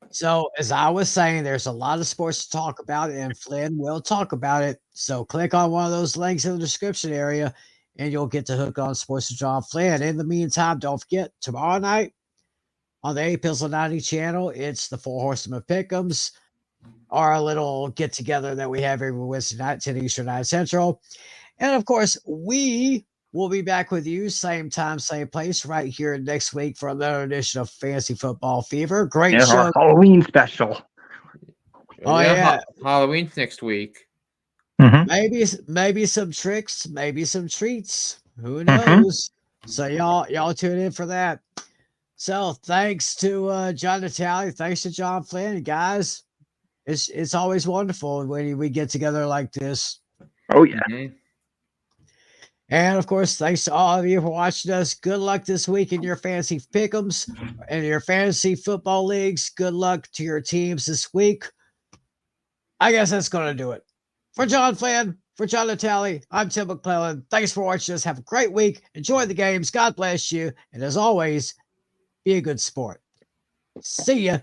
So as I was saying, there's a lot of sports to talk about, and Flynn will talk about it. So click on one of those links in the description area, and you'll get to hook on sports with John Flynn. In the meantime, don't forget, tomorrow night on the 8 Pills of 90 channel, it's the Four Horsemen Pick'ems, our little get-together that we have every Wednesday night, 10 Eastern, 9 Central. And, of course, we will be back with you, same time, same place, right here next week for another edition of Fantasy Football Fever. Great show. Our Halloween special. Oh, yeah. Halloween's next week. Mm-hmm. Maybe some tricks, maybe some treats. Who knows? So y'all tune in for that. So thanks to John Natali, thanks to John Flynn, guys. It's always wonderful when we get together like this. Oh yeah. And of course, thanks to all of you for watching us. Good luck this week in your fantasy pick'ems and your fantasy football leagues. Good luck to your teams this week. I guess that's going to do it. For John Flynn, for John Natali, I'm Tim McClellan. Thanks for watching us. Have a great week. Enjoy the games. God bless you. And as always, be a good sport. See ya.